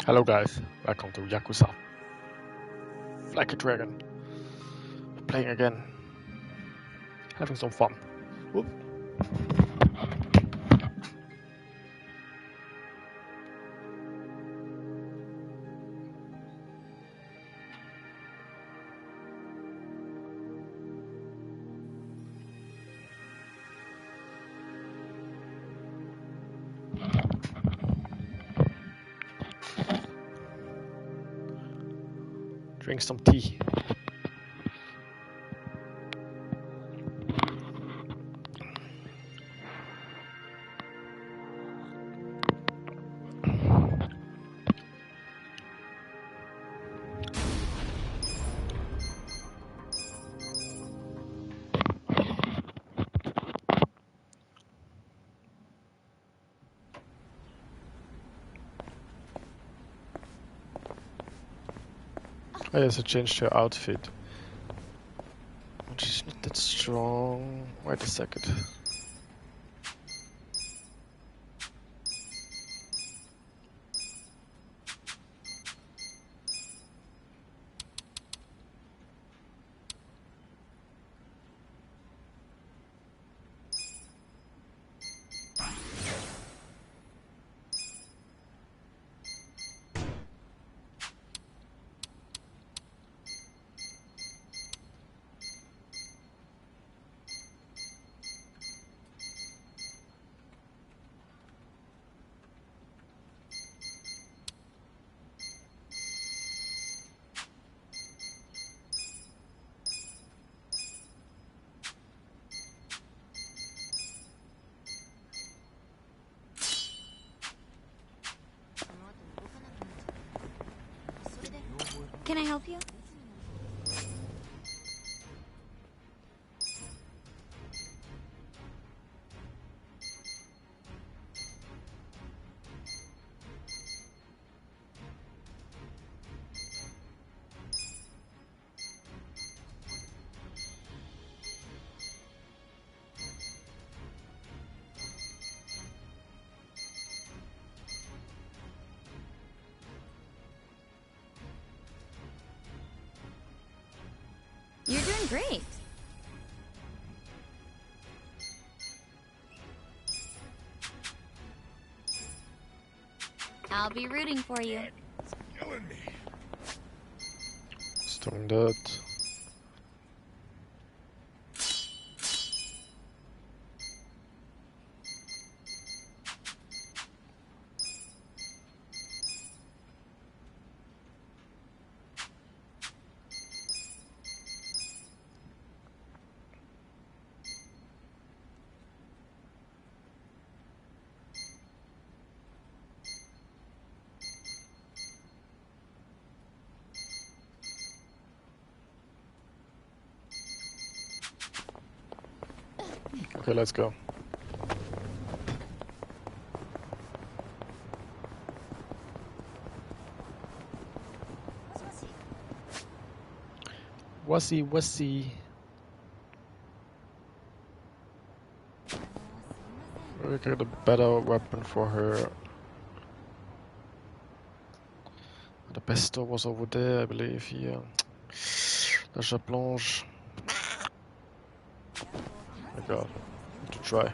Hello guys, welcome to Yakuza. Like a dragon. Playing again. Having some fun. Whoop. Drink some tea. I also changed her outfit. But she's not that strong. Wait a second. Can I help you? You're doing great. I'll be rooting for you. Killing me. Doing that. Okay, let's go. Wussy. We get a better weapon for her. The pesto was over there, I believe. Here. La Chaplange. Oh my god. Need to try.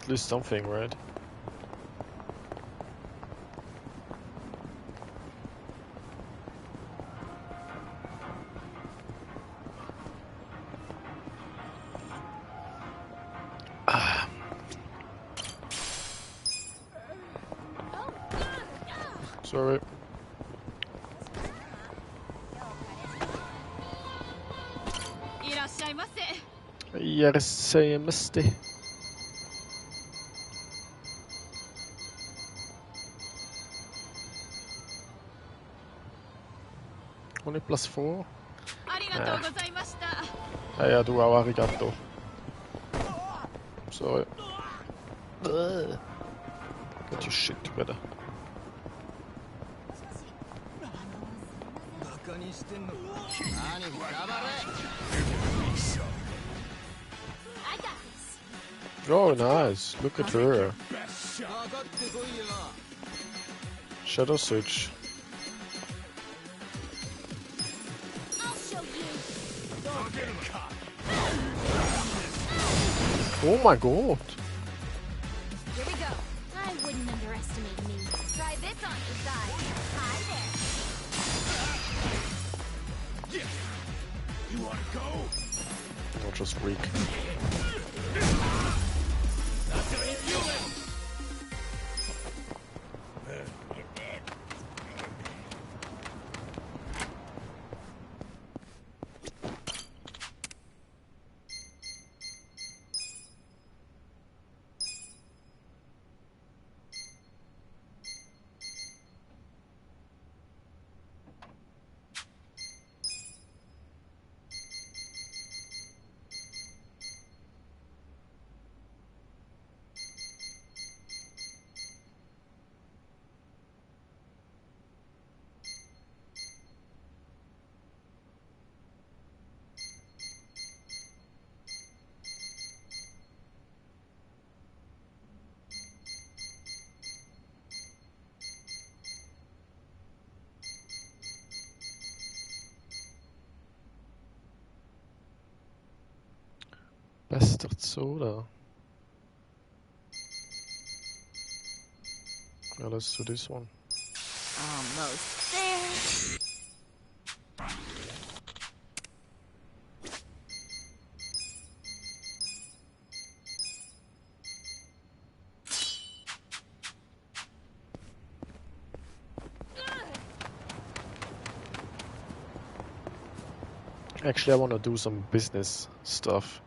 At least something, right? Sorry. Järsäimästi. Only +4? Ja, du auch arigato. Sorry. Get your shit together. Oh, nice. Look at her. Shadow Switch. I'll show you. Oh my god! Here we go. I wouldn't underestimate me. Try this on your side. Hi there. You wanna go? Not just weak. Bastard soda. Yeah, let's do this one. Almost there. Actually, I want to do some business stuff.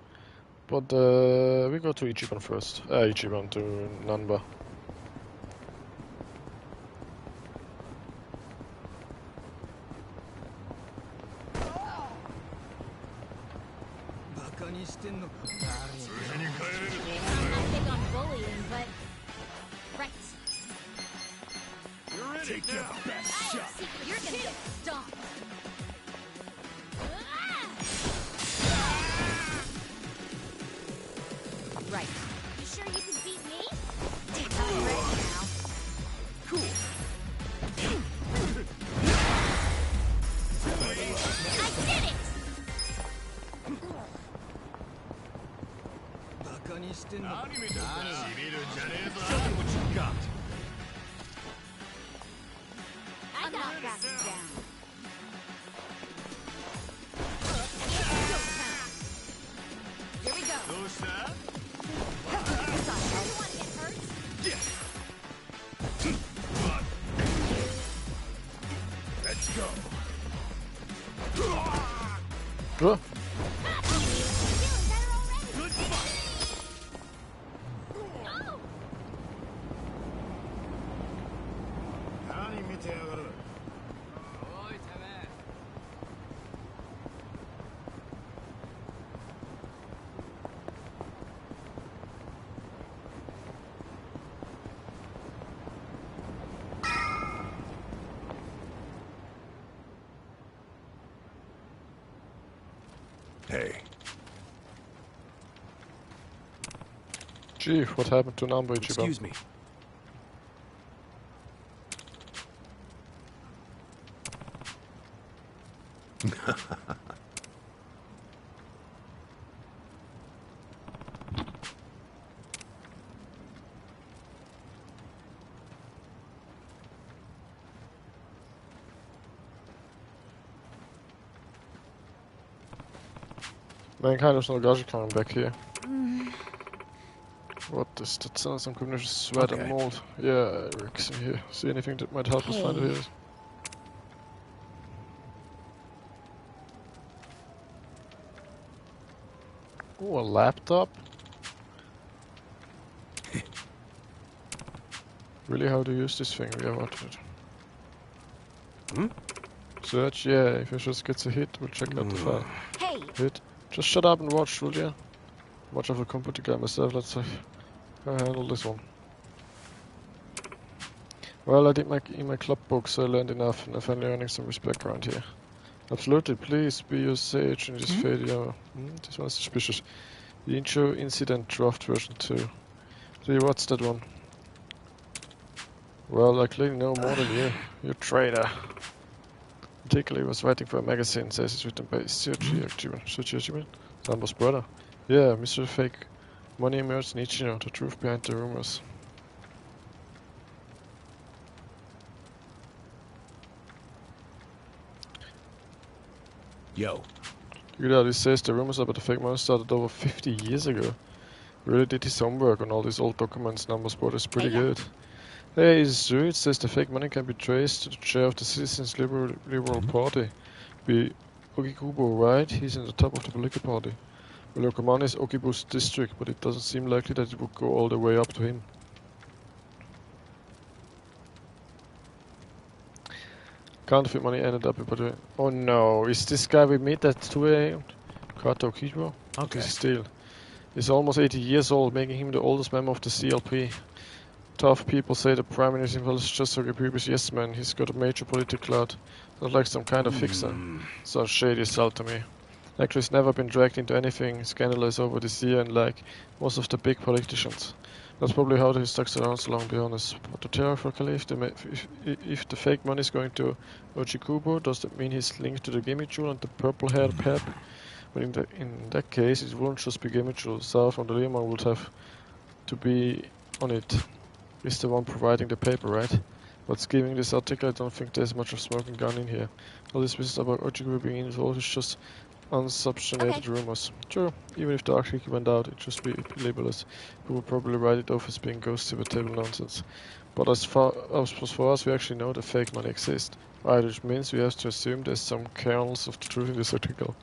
But we go to Ichiban first. Ichiban to Nanba. I'm not big on bullying, but right. You're ready. Take your best shot. See, you're gonna get stomped. Right. You sure you can beat me? I'm ready now. Cool. I did it! What you got? I'm not backing down. Here we go. You want to get hurt? Let's go. Oh, Feeling better already. Good fight. Oh! Hey. gee, what happened to Nanba Ichiban? Excuse me. Mankind is no Gashi coming back here. What is that? Sounds some combination of sweat and Okay. mold. Yeah, Eric's in here. See anything that might help us find who he is? Oh, a laptop? Really, how to use this thing? We have watched it. Hmm? Search, yeah, if it just gets a hit, we'll check out the file. Hey, Hit. Just shut up and watch, will ya? Much of a computer guy myself, let's handle this one. Well, I did in my club books, I learned enough, and I'm finally earning some respect around here. Absolutely, please be your sage in this video. This one's suspicious. The intro incident draft version 2. See, what's that one? Well, I clearly know more than you. You traitor. Particularly was writing for a magazine, says it's written by Suchi Achiman, Sambo's brother. Yeah, Mr. Fake Money Emerged Nichino, the truth behind the rumors. Yo. He says the rumors about the fake money started over 50 years ago. He really did his homework on all these old documents. Numbers brother is pretty good. Hey, it's true. It says the fake money can be traced to the chair of the Citizens Liberal Party. Be Okikubo, right? He's in the top of the political party. Well, Yokoman is Okibu's district, but it doesn't seem likely that it would go all the way up to him. Counterfeit money ended up in... Oh no, is this guy we meet at 2 a.m.? Kato Kijo? Okay. This is Steel. He's almost 80 years old, making him the oldest member of the CLP. Tough people say the Prime Minister is just like a previous yes man. He's got a major political clout. Not like some kind of fixer. Sounds shady as hell to me. Actually, he's never been dragged into anything scandalous over this year, and like most of the big politicians. That's probably how he stuck around so long, to be honest. But to terrifically, if the fake money is going to Ochikubo, does that mean he's linked to the Gimichul and the purple-haired Pep? But in that case, it wouldn't just be Gimichul. South from the Lehman would have to be on it. He's the one providing the paper, right? What's giving this article? I don't think there's much of smoking gun in here. All this business about Ochikubo being involved is just unsubstantiated rumors. True, even if the article went out, it'd just be libelous. People would probably write it off as being ghost table nonsense. But as for us, we actually know the fake money exists. Right, which means we have to assume there's some kernels of the truth in this article.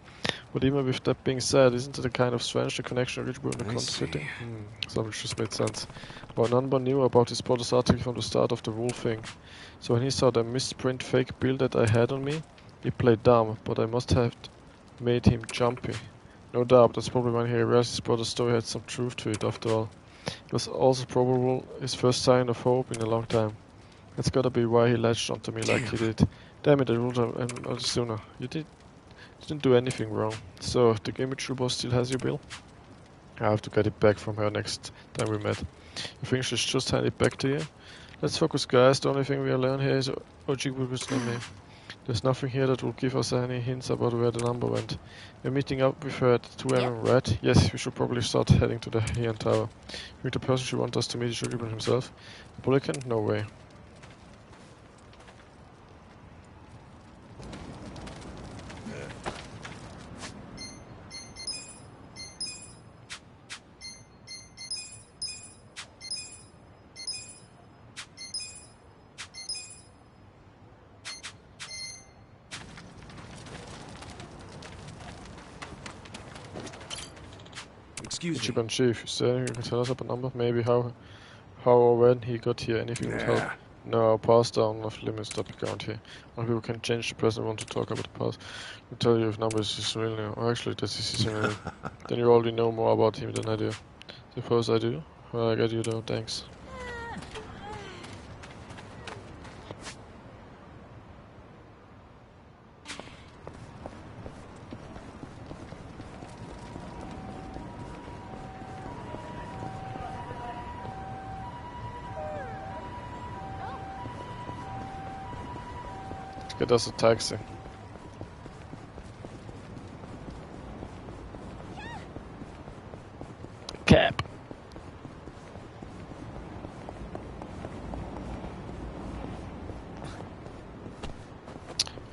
But even with that being said, isn't it a kind of strange the connection of Richburg and the counterfeiting? Something just made sense. But none but knew about his brother's article from the start of the Wolf thing. So when he saw the misprint fake bill that I had on me, he played dumb, but I must have made him jumpy. No doubt, that's probably when he realized his brother's story had some truth to it after all. It was also probably his first sign of hope in a long time. That's gotta be why he latched onto me like he did. Damn it, I would have sooner. You didn't do anything wrong. So, the Game boss still has your bill? I have to get it back from her next time we met. You think she'll just hand it back to you? Let's focus, guys. The only thing we learn here is Ojigu's name. There's nothing here that will give us any hints about where the number went. We're meeting up with her at 2 a.m., right? Yes, we should probably start heading to the Heian Tower. You think the person she wants us to meet is Shogun himself? The Polycan? No way. Excuse me. Ichiban Chief, is there anything you can tell us about the number? Maybe how or when he got here, anything would help. No, pass down off limits that we count here. Only people can change the present want to talk about the past. I'll tell you if numbers is real now. Oh, actually, this is real. Then you already know more about him than I do. Suppose I do? Well, I get you though, thanks. Get us a taxi. Cab.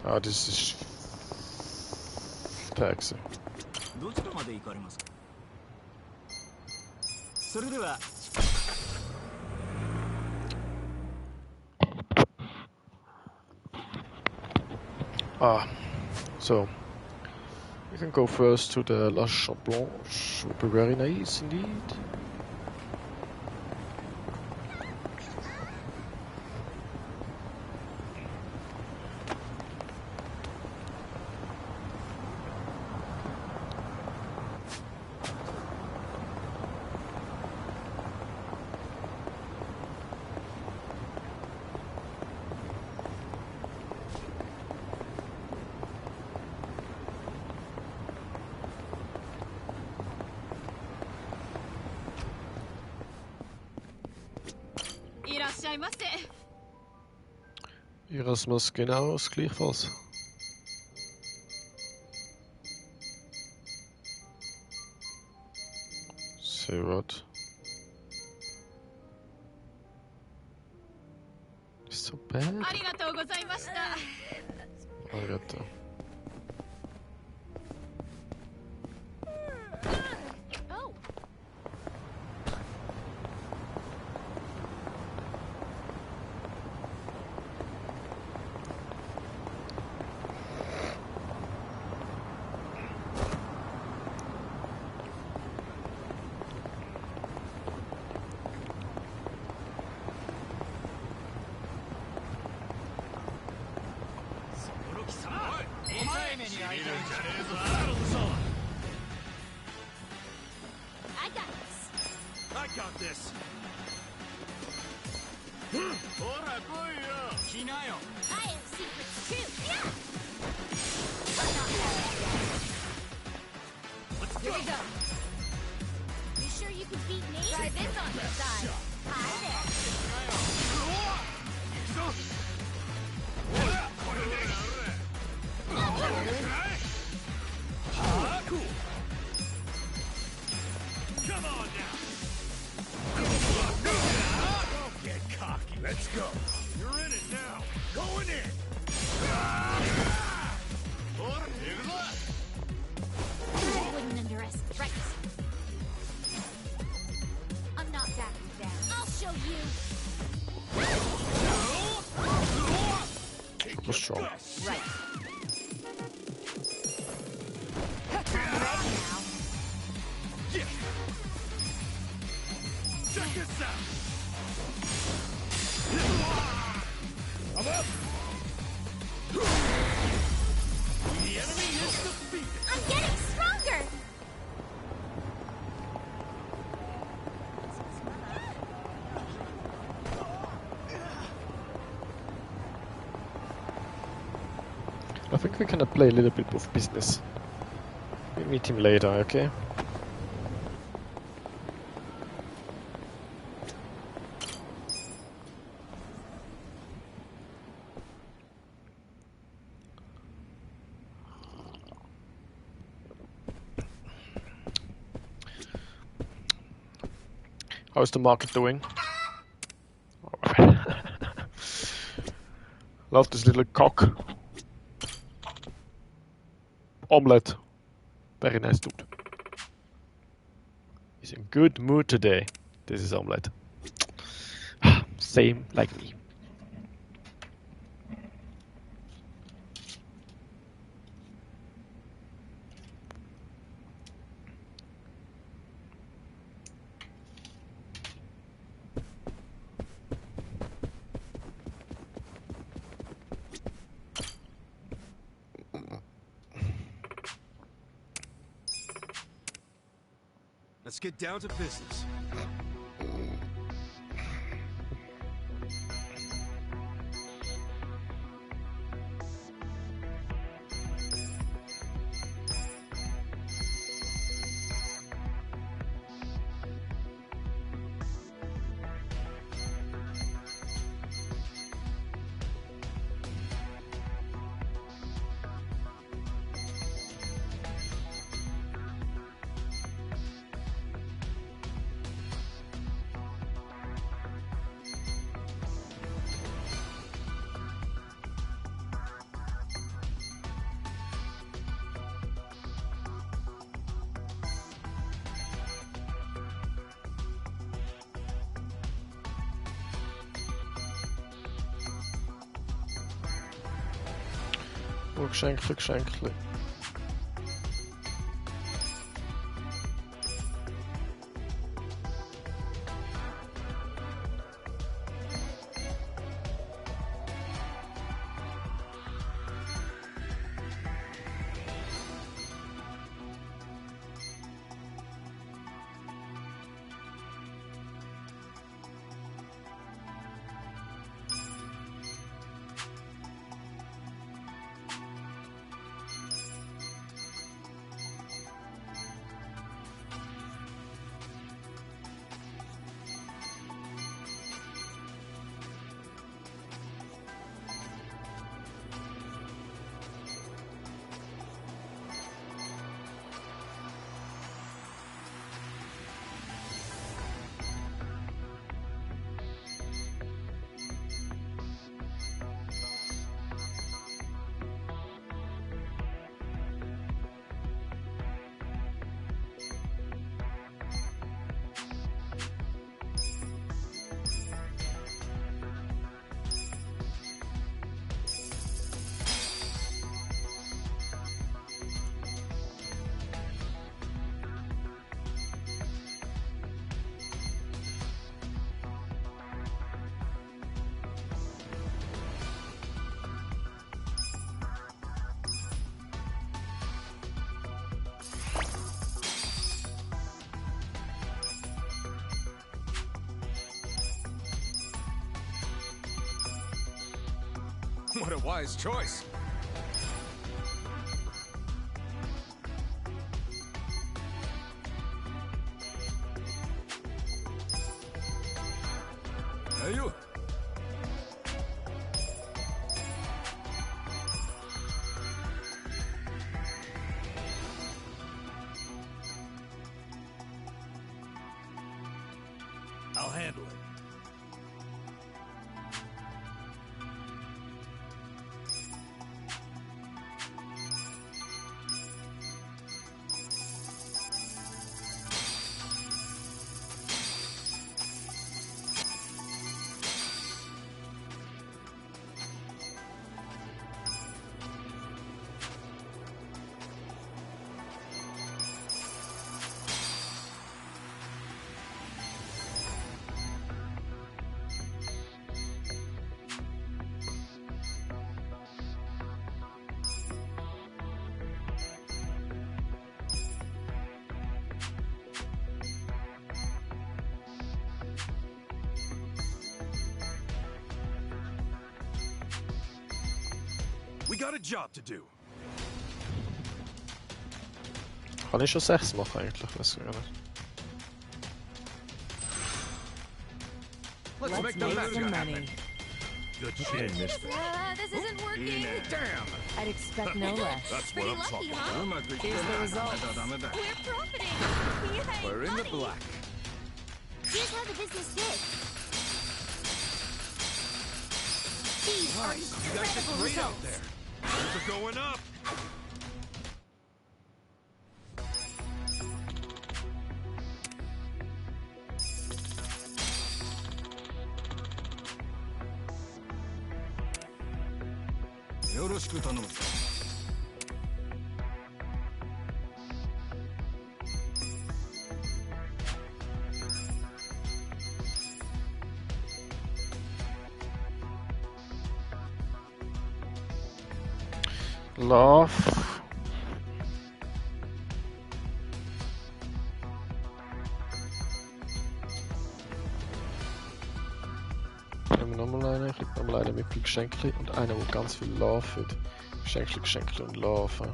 Ah, this is taxi. どちらまで行かれますか。それでは。So we can go first to the La Blanche. Would be very nice indeed. Erasmus genau das gleichfalls. Say what? It's so bad. ありがとうございました。Arigato. Oh. I got this. I got this. I have secrets too. Here we go. You sure you can beat me? Try this on the side. Hi there. Come on now. Don't get cocky. Let's go. You're in it now. Going in. I wouldn't underestimate. Right. I'm not backing down. I'll show you. Super strong. Right. I'm ready now. Check this out. I'm up. The enemy is defeated. I'm getting stronger. I think we can play a little bit of business. We meet him later, okay? How's the market doing? Love this little cock. Omelette. Very nice dude. He's in good mood today. This is Omelette. Same like me. Let's get down to business. Shankly. What a wise choice. Hey, you. I'll handle it. We got a job to do. Kann ich schon 6 machen eigentlich? Weiß ich gar nicht. Let's make the magic happen. Good shit. This isn't working. Damn. I'd expect no less. That's Pretty what I'm lucky, talking huh? about. Here's the results. We're profiting. Yay, We're in the money. black. Here's how the business did. These are You guys did incredible great out results. there. Things are going up. Yoroshiku tanomu. Love. Haben wir nochmal einen? Ich krieg nochmal einen mit viel Geschenkli und einen, der ganz viel Love hat. Geschenkli und Love.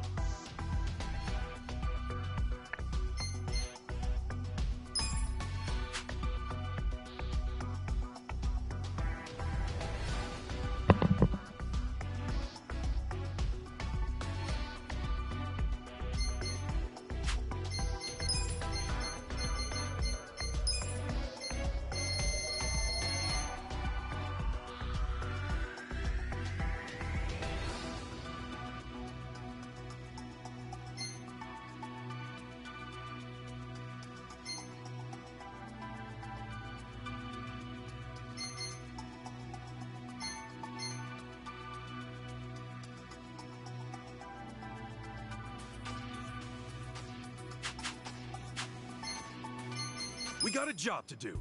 We got a job to do.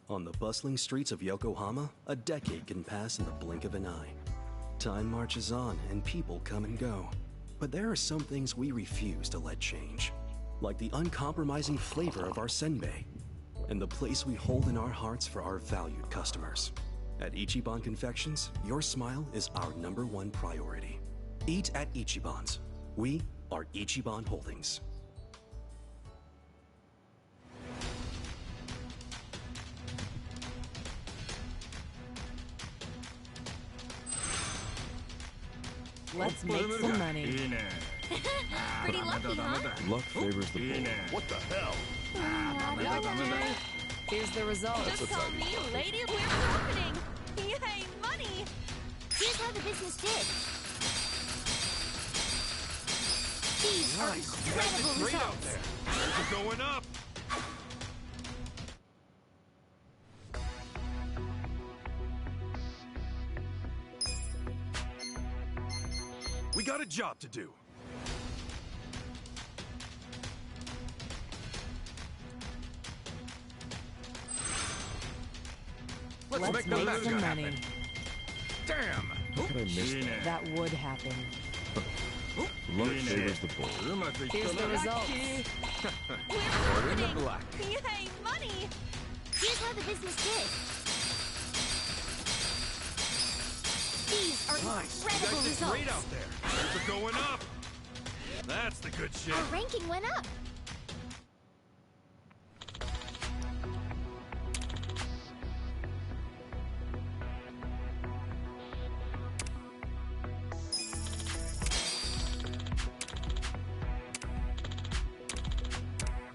On the bustling streets of Yokohama, a decade can pass in the blink of an eye. Time marches on and people come and go. But there are some things we refuse to let change. Like the uncompromising flavor of our senbei, and the place we hold in our hearts for our valued customers. At Ichiban Confections, your smile is our #1 priority. Eat at Ichiban's. We are Ichiban Holdings. Let's make some money. Pretty lucky, huh? Luck favors the bold. What the hell? Here's the results. Just call me Lady. We're profiting. Yay, money. Here's how the business did. These are incredible Great out results. there. Things are going up. We got a job to do. Let's make the make magic some happen. money. Damn. How could I miss that? That would happen. Luck favors the bold. Here's the results. We're in the profiting. black. Yay, money. Here's how the business did. These are Nice. You incredible guys did results. great out there. Things are going up. That's the good shit. Our ranking went up.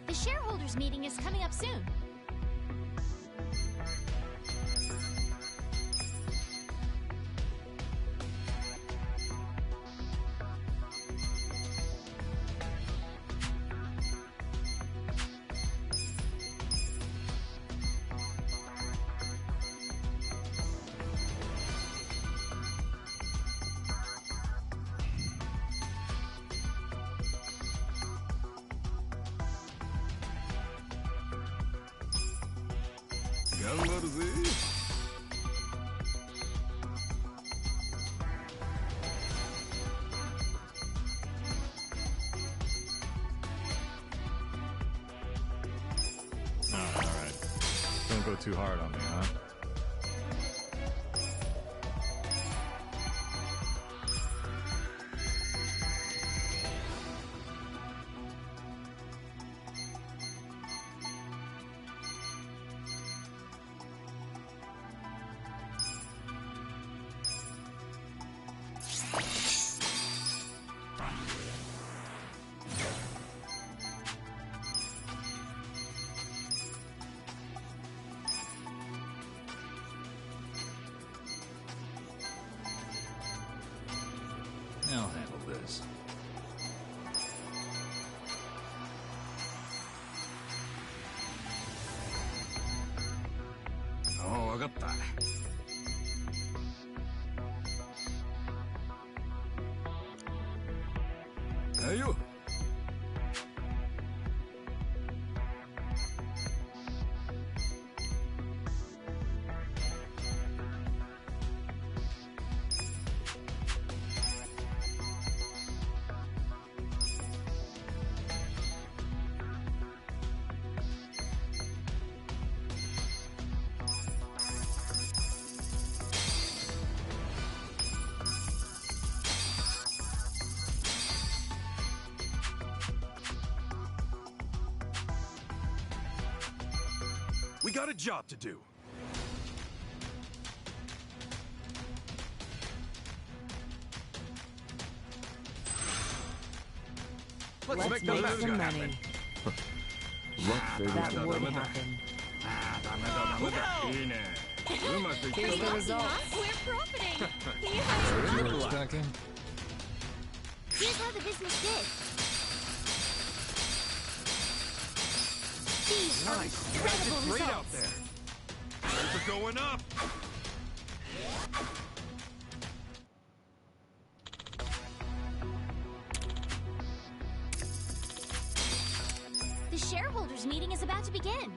The shareholders meeting is coming up soon. Alright. Don't go too hard on me, huh? I'll handle this. Oh, わかった。はいよ。We got a job to do. Let's make the some magic money. happen. Luck favors That the would bold. happen. いいね。うまくいった Here's the ぞ。 results. We're profiting. What you were expecting? Here's how the business did. These are Nice. You guys did incredible great out results. there. Things are going up. The shareholders meeting is about to begin.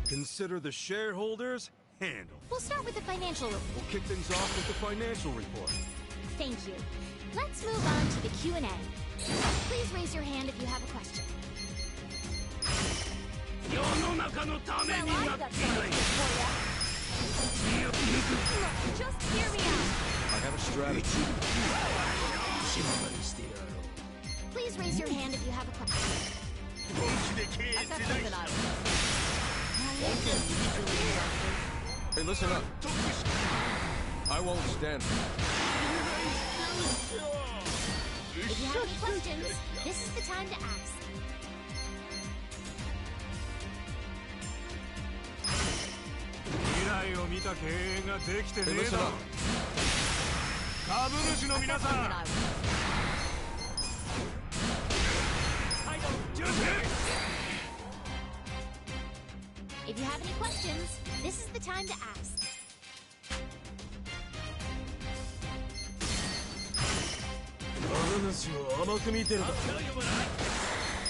Consider the shareholders handled. We'll start with the financial report. We'll kick things off with the financial report. Thank you. Let's move on to the Q&A. Please raise your hand if you have a question. Well, I've got something for you. Just hear me out. I have a strategy. Please raise your hand if you have a question. I've got something I want. Hey, listen up. I won't stand for If you have any questions, this is the time to ask. Hey, listen up. I've got something I want. If you have any questions, this is the time to ask.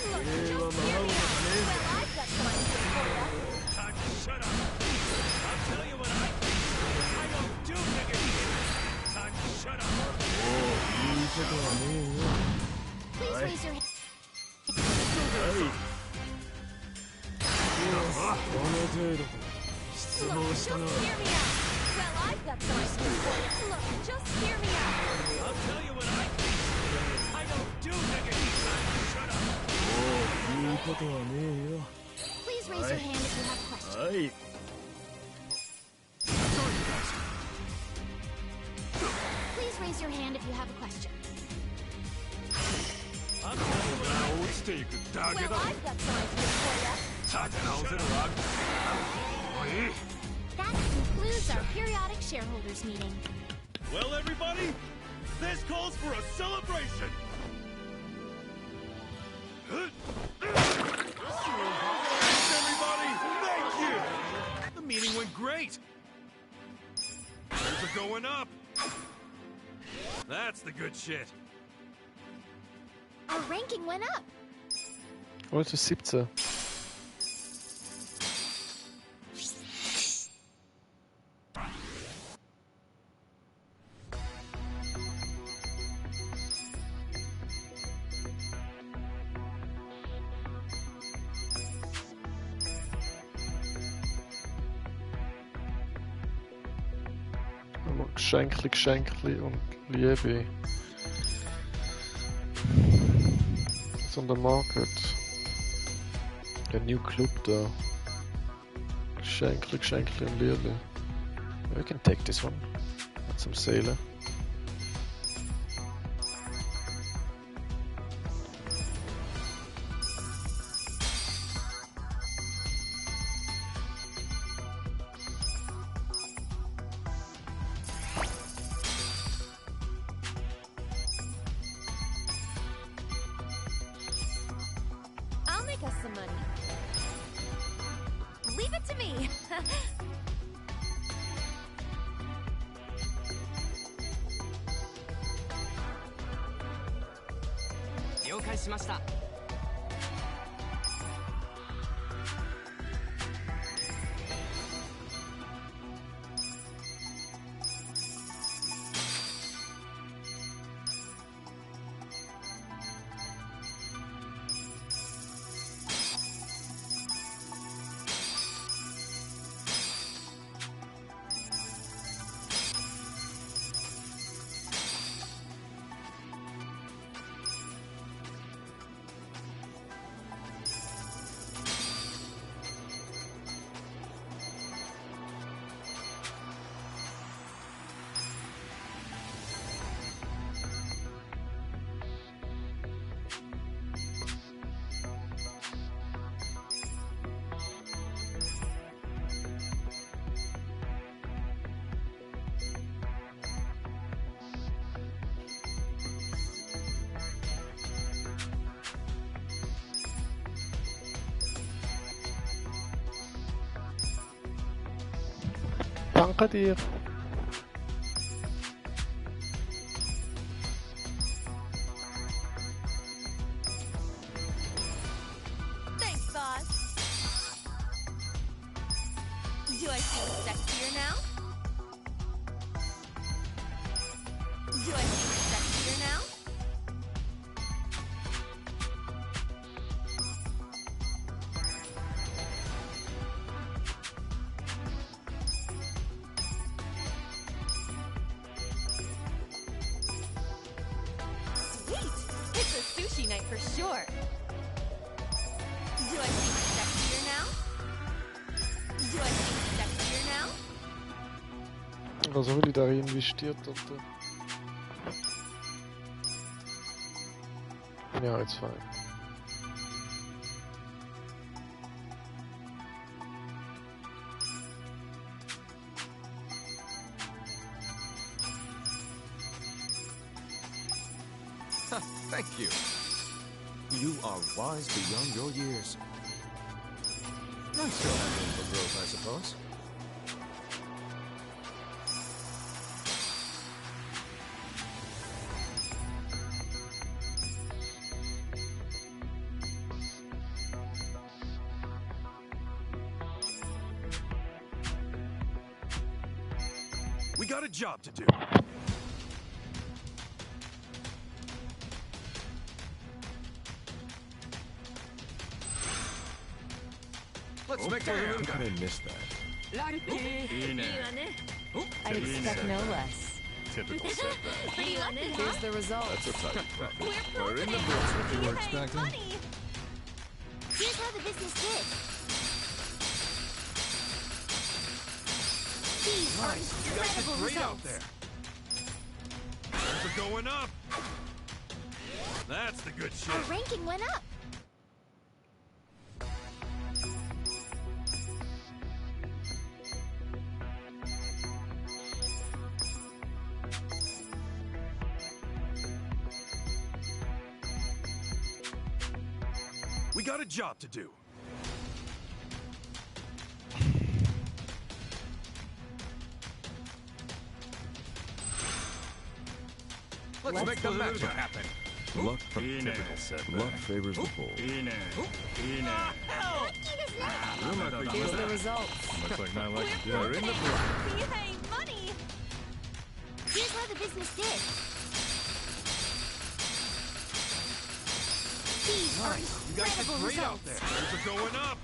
I've got some ideas for ya. Time to shut up. I'll tell you what I don't do nigga shit. Time to shut up. Please raise your hand. Look, just hear me out. Well, I've got some ideas for ya. Look, just hear me out. I'll tell you what I don't do nigga shit. Time to shut up. Please raise your hand if you have a question. Please raise your hand if you have a question. I'll tell you what Well, I've got some ideas for ya. That concludes our periodic shareholders meeting. Well, everybody, this calls for a celebration. Everybody, thank you. The meeting went great. Shares are going up. That's the good shit. Our ranking went up. Heute 17. Geschenkli und Liebe. It's on the market. A new club da. Geschenkli und Liebe. We can take this one. Got some sailor. I'll make us some money. Leave it to me. 了解しました。Danke dir. Thanks, boss. Do I seem sexier now? Do I seem sexier now? Sweet! It's a sushi night for sure. Do I seem sexier now? Do I seem sexier now? Was habe ich da investiert? Oder? Ja, it's fine. Thank you. You are wise beyond your years. I still have room for growth, I suppose. We got a job to do. Let's make a How move. could I miss that? I'd expect no less. Typical setback. Pretty lucky, Here's the result. That's a tight profit. We're in the profitable. books. What you were Hey, expecting? money. Here's how the business did. These are You guys did incredible great out results. there. Things are going up. That's the good shit. Our ranking went up. We got a job to do. Let's make the matchup happen. Luck from typical setback. Luck favors the bold. Lucky as that. Here's the results. Looks like my luck is We're dead. in the books. Yay, money. Here's how the business did. These are You guys did incredible great out results. there. Things are going up.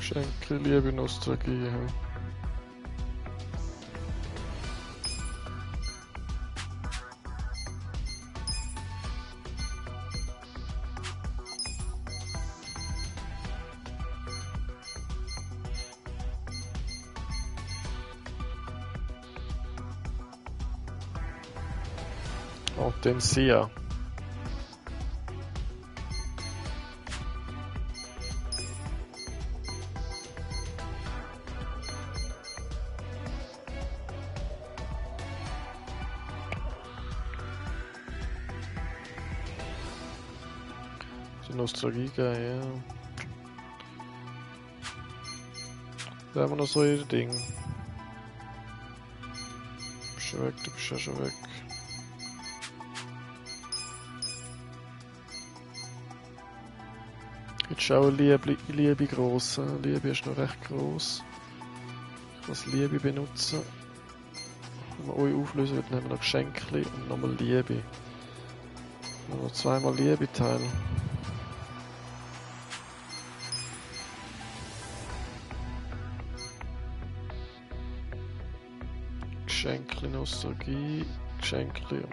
Schenkel, Liebe, Nostalgie. Ja. Und den Sia. Die Nostalgie, ja. Da haben wir noch so ein Ding. Bist schon weg, du bist ja schon weg. Jetzt schau Liebe gross. Liebe ist noch recht gross. Ich muss Liebe benutzen. Wenn wir euch auflösen, dann haben wir noch Geschenke und nochmal Liebe. Dann noch zweimal Liebe teilen. Geschenke, Nostalgie, Geschenke.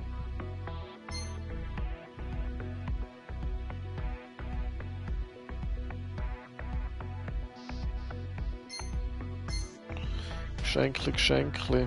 Geschenke. Geschenke.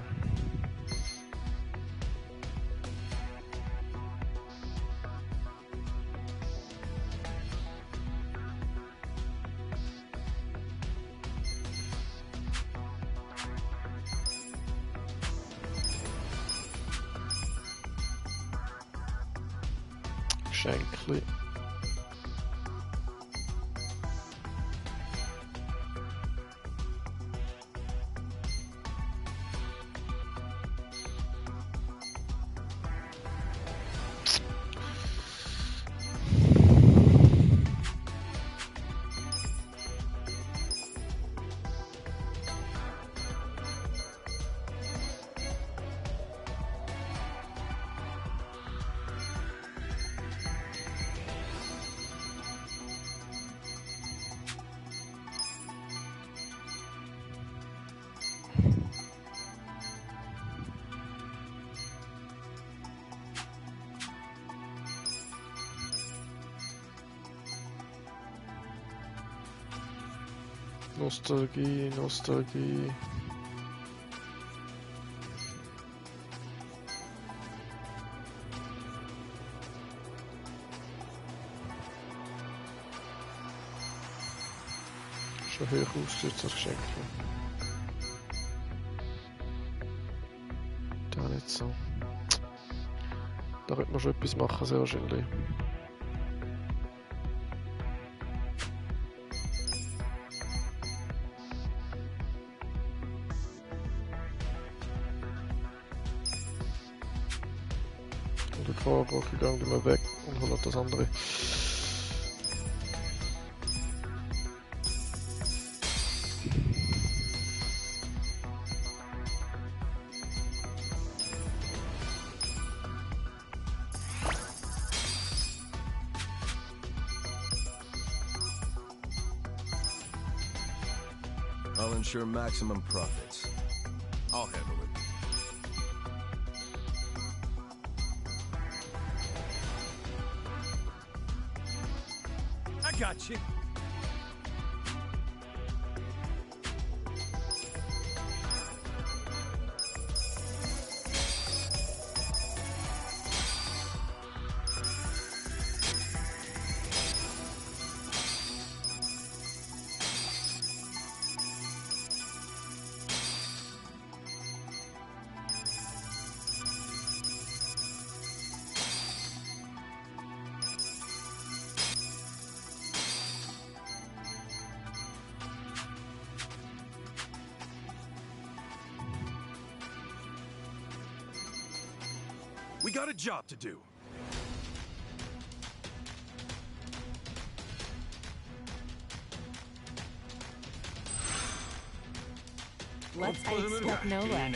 Nostalgie. Schon hoch aus, jetzt das Geschenk. So. Da könnte man schon etwas machen, sehr wahrscheinlich. Und der Fahrer gegangen immer weg und holt das andere. I'll ensure maximum profits. I'll handle it. I got you. We got a job to do. Let's expect no less.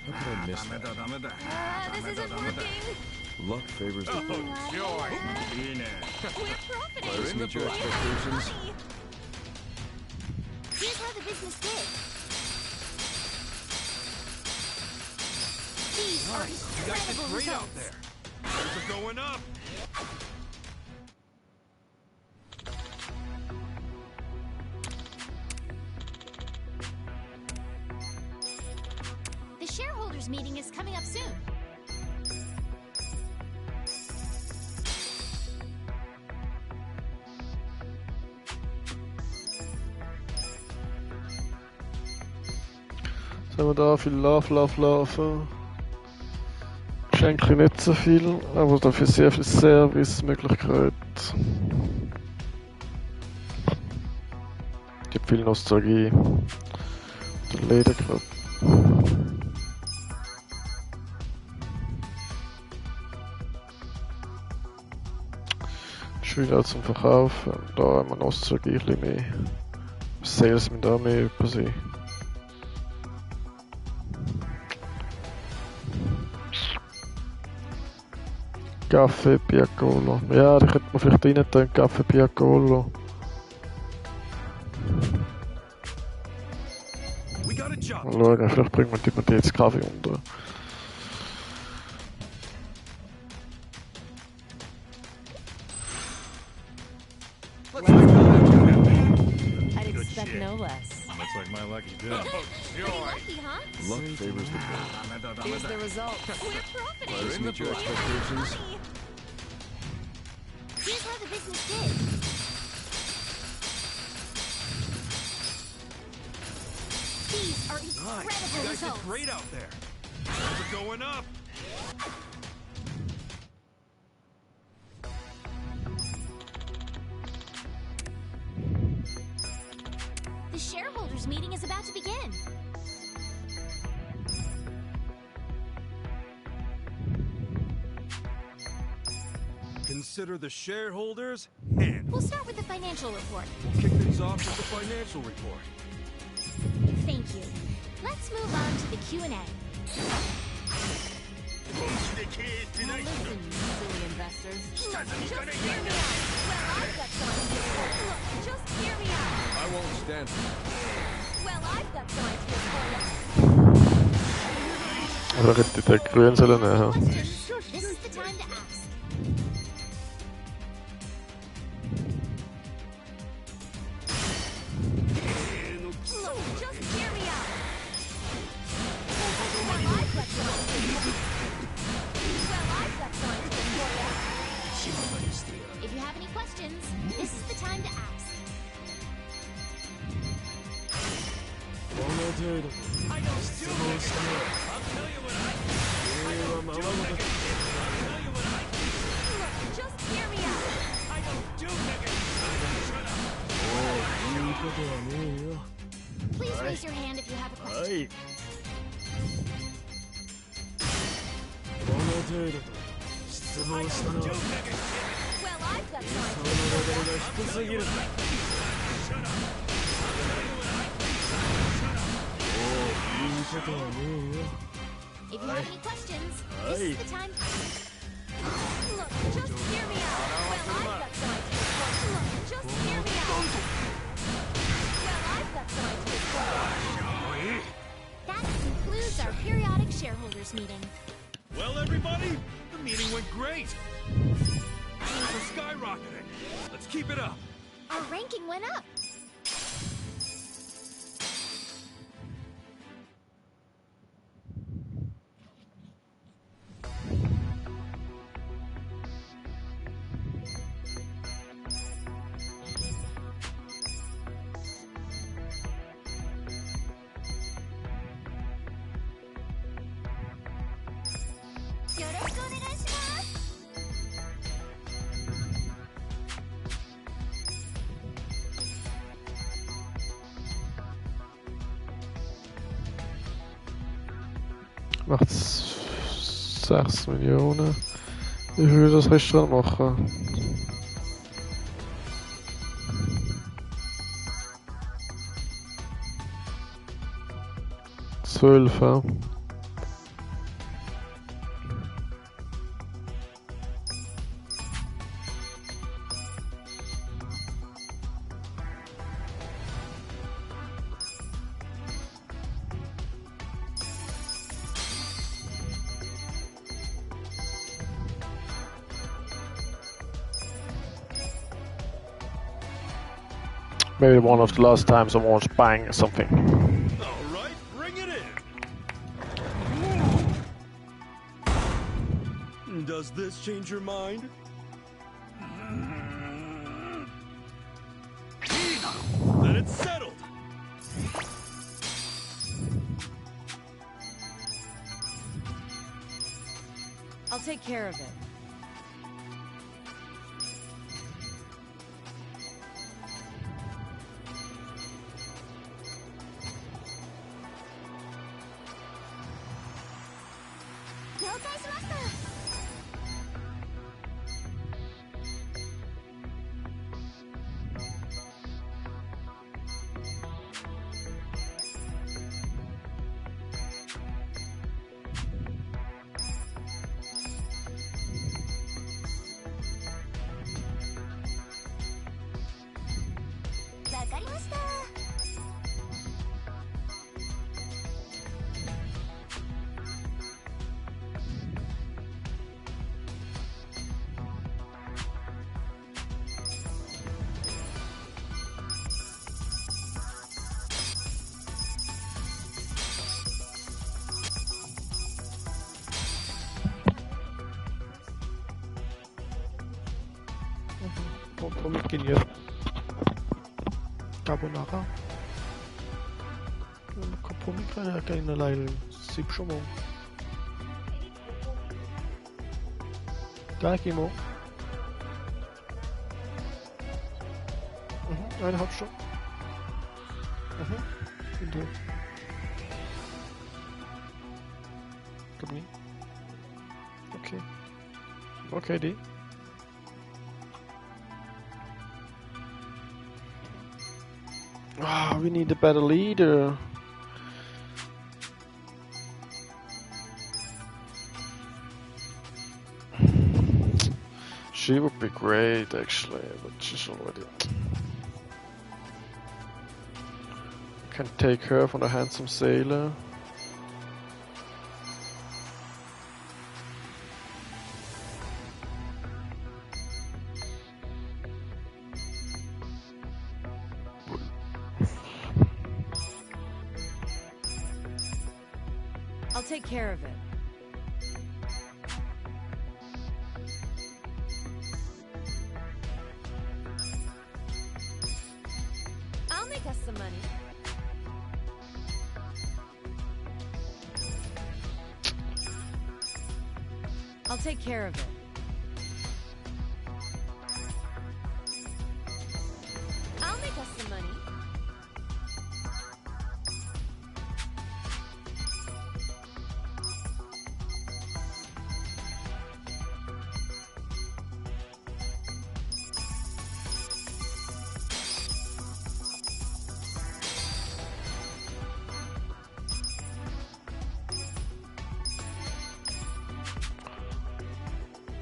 How could I miss that? This isn't working. Luck favors the bold. Joy. We're profiting. Please meet your expectations. Here's how the business did. These are You guys did incredible great out results. there. Things are going up. The shareholders meeting is coming up soon. Was haben wir da? Viel Love. Schenke nicht so viel, aber dafür sehr viel Service-Möglichkeit. Gibt viel Nostalgie. Der Lederclub. Schüler zum Verkaufen. Da haben wir Nostalgie ein bisschen mehr. Sales mit da mehr über sie. Kaffee Piccolo. Ja, die könnte man vielleicht rein tun, Kaffee Piccolo. We got a job. Mal schauen, vielleicht bringen wir die jetzt Kaffee unter. I'd expect no less. Looks like my lucky day. Pretty lucky, huh? Luck favors the bold. Here's the result. We're profiting. Please meet your expectations. Here's how the business did. These are Nice. incredible You guys results. did great out there. Things are going up. The shareholders meeting is about to begin. Consider the shareholders and We'll start with the financial report. kick things off with the financial report. Thank you. Let's move on to the Q&A. Listen, silly investors. Look, just hear me out. Well, I've got some ideas for you. Look, just hear me out. I won't stand for it. Well, I've got some ideas for you. Oder hätte der grün sollen nehmen. Questions? This is the time to ask. Look, just hear me out. Well, I've got some ideas. Well, I've got some ideas for you. If you have any questions, this is the time to ask. I know stupid. I'll tell you what I Look, just hear me out. I don't do niggas. Shut up. Please raise your hand if you have a question. この程度と失望したな。 Well, I've got some そのレベルが低すぎる。いいことはねえよ。 If you have any questions, this is the time. Look, just hear me out. Well, I've got some ideas for you. Look, just hear me out. Well, I've got some ideas for you. That concludes our periodic shareholders meeting. Well, everybody, the meeting went great. Things are skyrocketing. Let's keep it up. Our ranking went up. Macht 6 Millionen. Wie viel das Restaurant machen? 12, ja. Maybe one of the last times I won't bang something. All right, bring it in. Does this change your mind? Then it's settled. I'll take care of it. På mycket ner. Carbonara. På mycket här kan in eller sipshomon. Gakimo. Eine Hauptstadt. Into. Company. Okay. Okay, D. Ah, we need a better leader. She would be great, actually, but she's already... Can take her from the handsome sailor. I'll take care of it. I'll make us some money. I'll take care of it. I'll make us some money.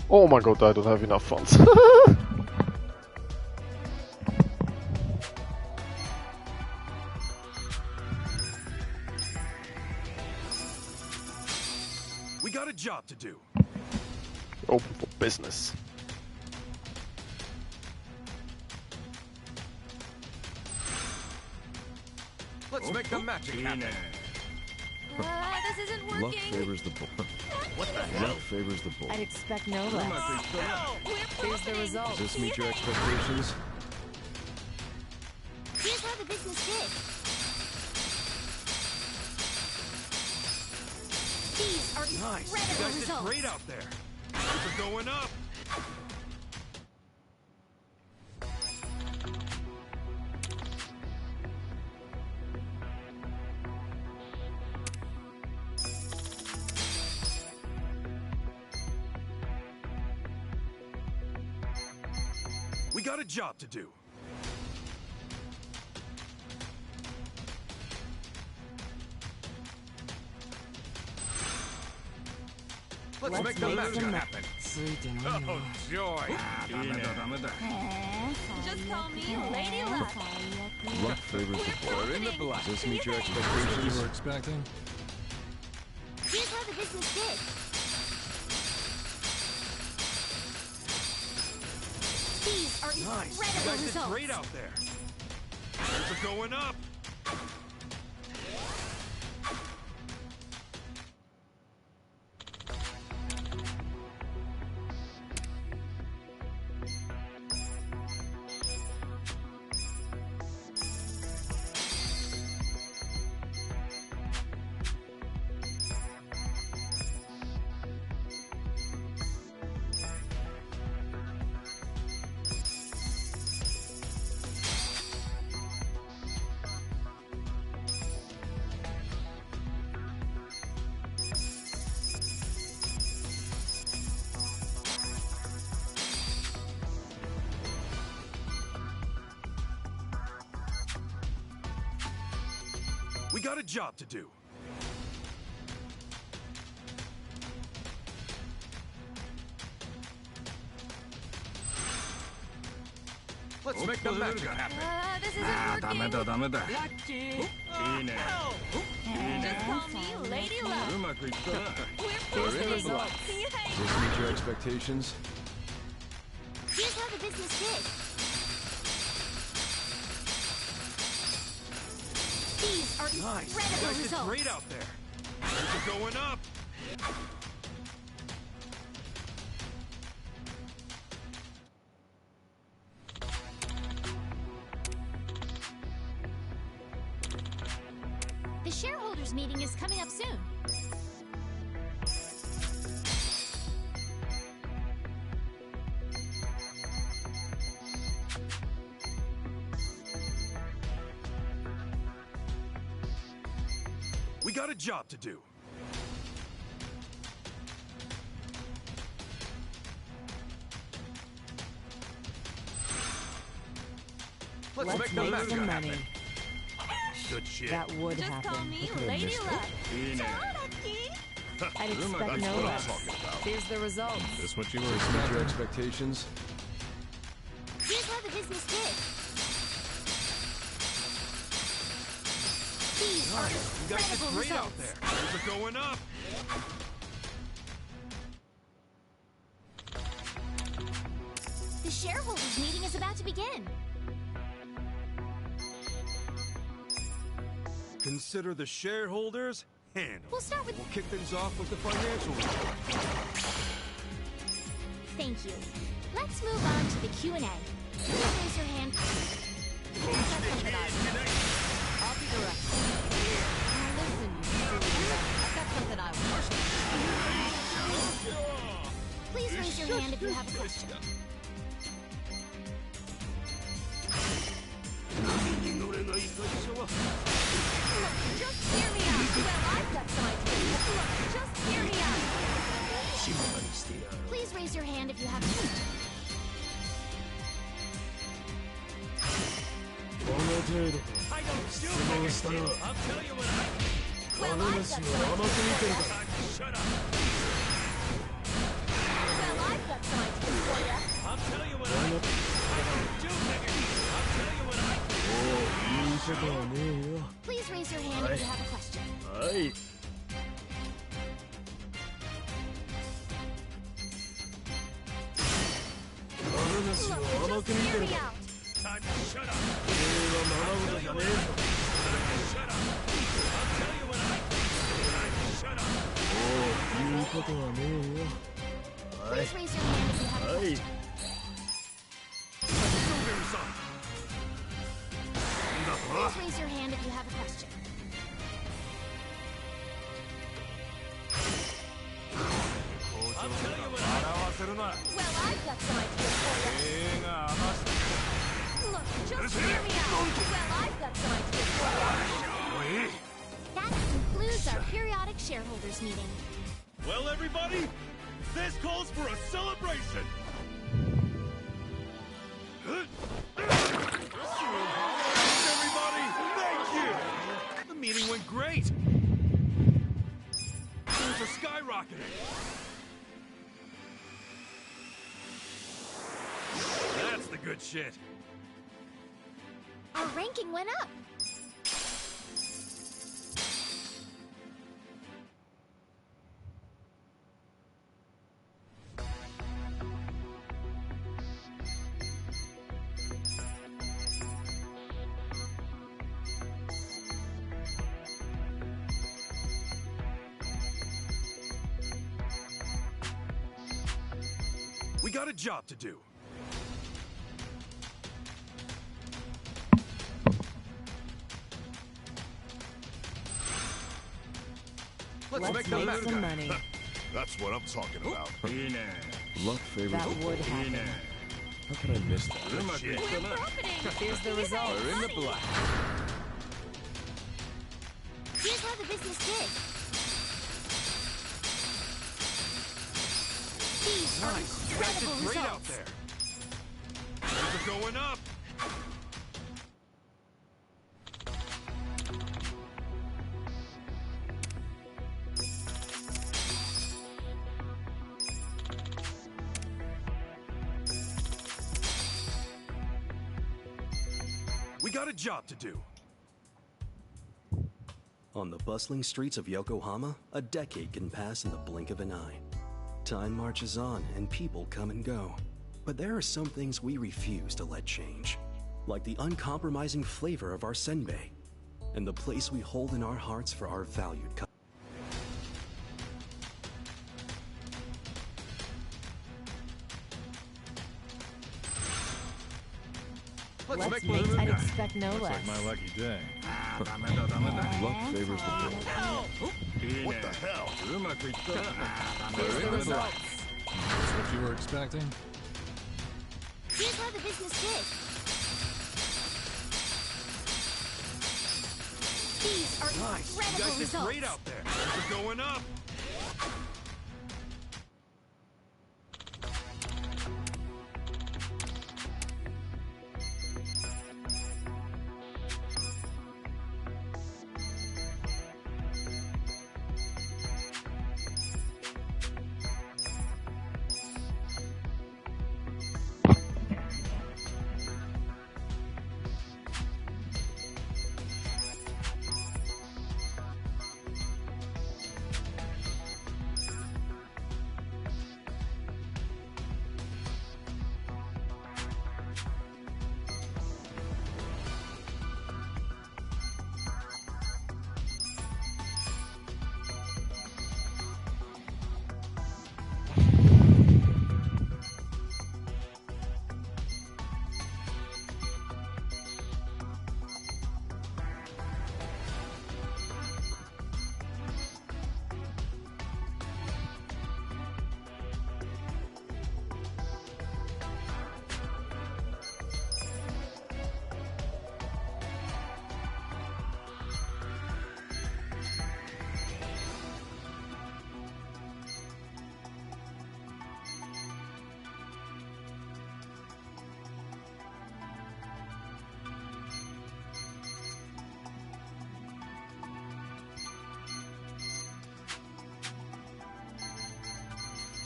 Oh my god, I don't have enough funds. We got a job to do. Open for business. Let's make the magic happen. This isn't Luck working. favors the bull. What the hell? Luck favors the bull. I'd expect no less. Here's the result. Does this meet your expectations? Here's how the business did. These are Nice. You incredible guys did results. great out there. Things are going up. We got a job to do. Let's make the magic happen. Oh, joy. Just call me Lady Luck. Luck favors the bull. We're in the black. Does this meet your expectations? expecting? Here's how the business did. These are Nice. You incredible guys did results. great out there. Things are going up. We got a job to do. Let's make the magic happen. This isn't working. Just call me Lady Luck. We're in the Business. black. Does this meet your expectations? Here's how the business did. These are Nice. You incredible guys did results. great out there. Things are going up. The shareholders meeting is coming up soon. We got a job to do. Let's make the make magic some happen. money. Good shit. That would Just call happen. me Lady Luck. I'd expect That's no what I'm less. talking about. Here's the result. This what you were Does this meet your expecting? expectations? Here's how the business did. These are You guys did incredible great out results. there. Things are going up. The shareholders meeting is about to begin. Consider the shareholders handled. We'll start with We'll kick things off with the financial report. thank you. Let's move on to the Q&A. Please raise your hand. I'll be direct. Now listen, you silly duck. I've got something I want. hand if you have a question. Just hear me out. Well, I've got some ideas. Just hear me out. Please raise your hand if you have a question. この程度 I don't do 失望 nigger した shit. な I'll tell you what I... Well, I've got話 some は甘く見てるか Shut up. Well, I've got some ideas for you. I'll tell you what I... I don't do nigger shit. I'll tell you what I... いいことはねえよ Please raise your hand if you have a question. はい話 Look, を甘 just く見て hear る me か out. Time to shut up. お前は学ぶのじゃねえぞ Shut up. I'll tell you what I... Time to shut up. いいことはねえよ Please raise your hand if you have a はい question. Please raise your hand if you have a question. I'll tell you what I... Well, I've got some ideas for you. Look, just hear me out. Well, I've got some ideas for you. That concludes our periodic shareholders meeting. Well, everybody, this calls for a celebration. Everybody, thank you. The meeting went great. Things are skyrocketing. That's the good shit. Our ranking went up. We got a job to do. Let's make the make some money. That's what I'm talking about. Luck favors That the would bold. happen. How can I miss that? Shit. We're profiting. Here's the result. We're in the black. Here's how the business did. These are Nice. You guys incredible did great out results. there. Things are going up. We got a job to do. On the bustling streets of Yokohama, a decade can pass in the blink of an eye. Time marches on and people come and go. But there are some things we refuse to let change, like the uncompromising flavor of our senbei and the place we hold in our hearts for our valued Let's make I'd expect no less. My lucky day. Luck favors the bold. What the hell? Here's the results. That's what you were expecting? Here's how the business did. These are Nice. You incredible guys did results. great out there. Things are going up.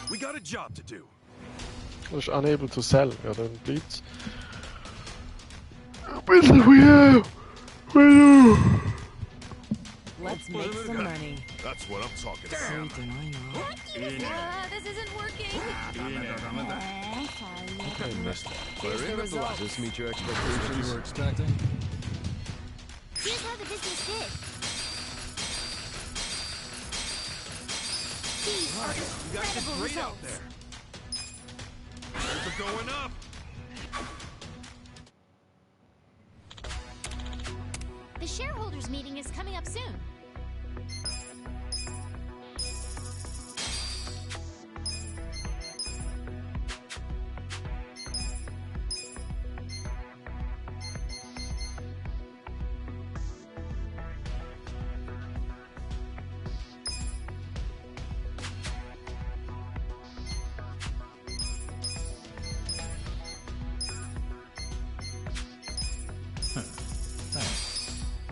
We got a job to do. Was unable to sell. Ja, dann bleibt's. Business we have. We do. Let's make some money. That's what I'm talking about. Something I know. This isn't working. Okay, missed that. Here's the result. Does this meet your expectations? You were expecting? Here's how the business did. These are You guys did incredible great out results. there. Shares are going up. The shareholders meeting is coming up soon.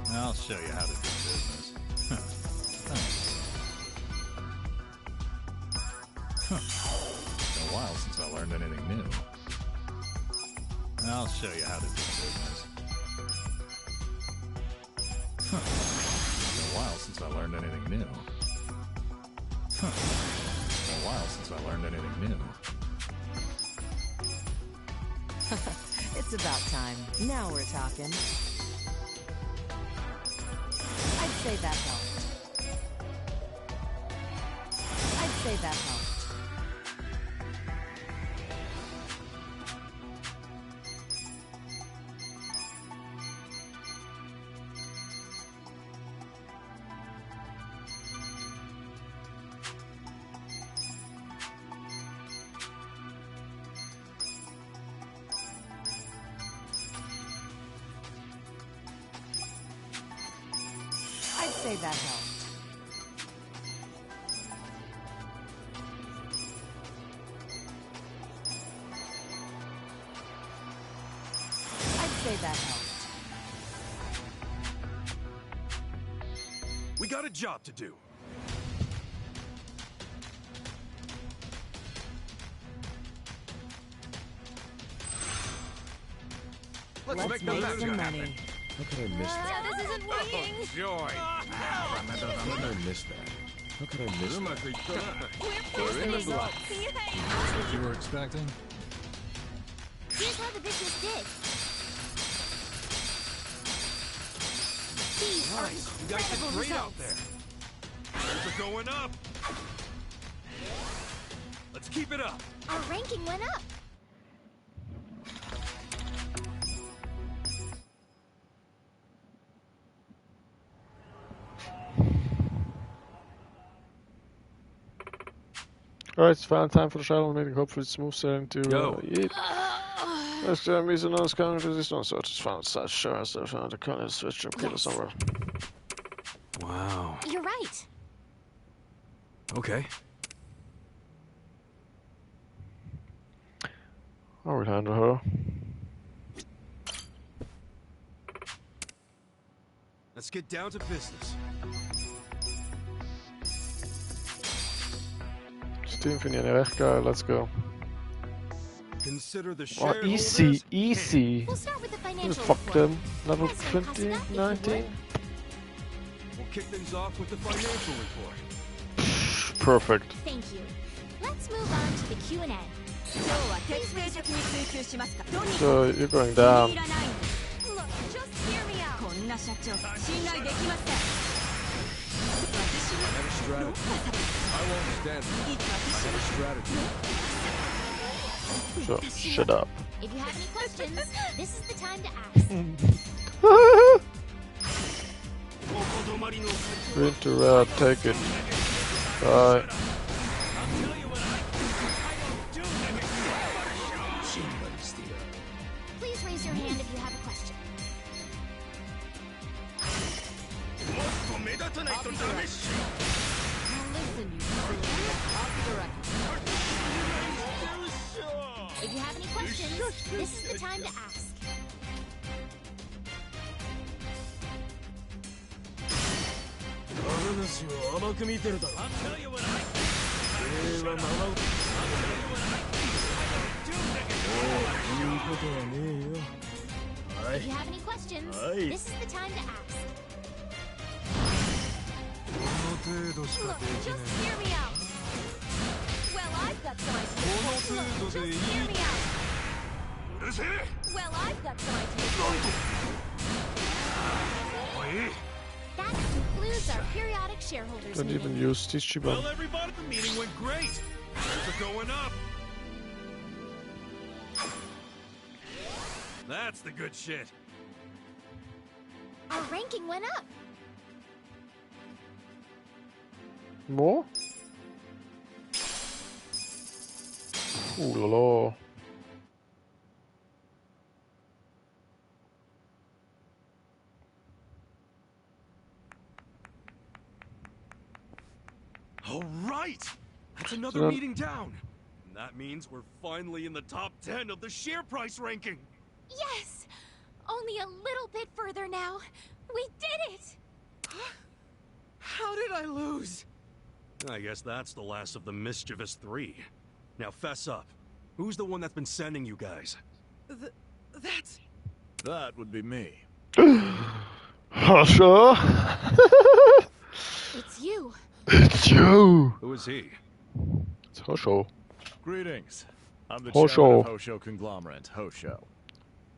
I'll show you how to do business. It's been a while since I learned anything new. I'll show you how to do business. It's been a while since I learned anything new. It's been a while since I learned anything new. It's about time. Now we're talking. I'd say that helped. I'd say that helped. I'd say that helped. I'd say that helped. We got a job to do. Let's make some money. How could I miss that? This isn't working. Joy. How could I miss that? How could I miss that? Here's the results. That's what you were expecting? Here's how the business did. These are Nice. You guys did incredible great out results. there. Shares are going up. Let's keep it up. Our ranking went up. Alright, it's final time for the shuttle meeting. Hopefully it's smooth sailing to Go. Yeet. Let's go. Means another coming to this one, so it's found such sure as I found the color switch up killer somewhere. Wow. You're right. Okay. I will handle her. Let's get down to business. Steam vind je niet weg, guy. Let's go. Consider the Oh, shareholders. easy, easy. We'll start with the financial Fuck report. them. Level President 20, Hasuna, if you 19. We'll kick things off with the financial report. Perfect. Thank you. Let's move on to the Q&A. 今日は徹底的に追求しますか。とにかく So you're going down. 気に入らないんです。 Look, just hear me out. こんな社長信頼できません。私 I have a strategy. I won't stand for it. I have a strategy. So shut up. If you have any questions, this is the time to ask. Green to red, take it. Bye. Please raise your hand if you have a question. Listen, you off the record. If you have any questions, this is the time to ask. 礼は守る。言うことはねえよ。はい。 If you have any questions, Aye. this is the time to ask. この程度しか Look, でき just ね hear me out. Well, I've got some ideas. Look, just hear me out. うるせえ Well, I've got some ideas. おい That concludes our periodic shareholders Don't meeting. even use Ichiban. Well, everybody, the meeting went great. Shares are going up. That's the good shit. Our ranking went up. More? Ooh la la. All right, that's another So- meeting down. And that means we're finally in the top 10 of the share price ranking. Yes! Only a little bit further now. We did it! How did I lose? I guess that's the last of the mischievous three. Now fess up. Who's the one that's been sending you guys? That's... That would be me. Husha! It's you. It's you! Who is he? It's Hosho. Greetings. I'm the Hosho. chairman of Hosho Conglomerate, Hosho.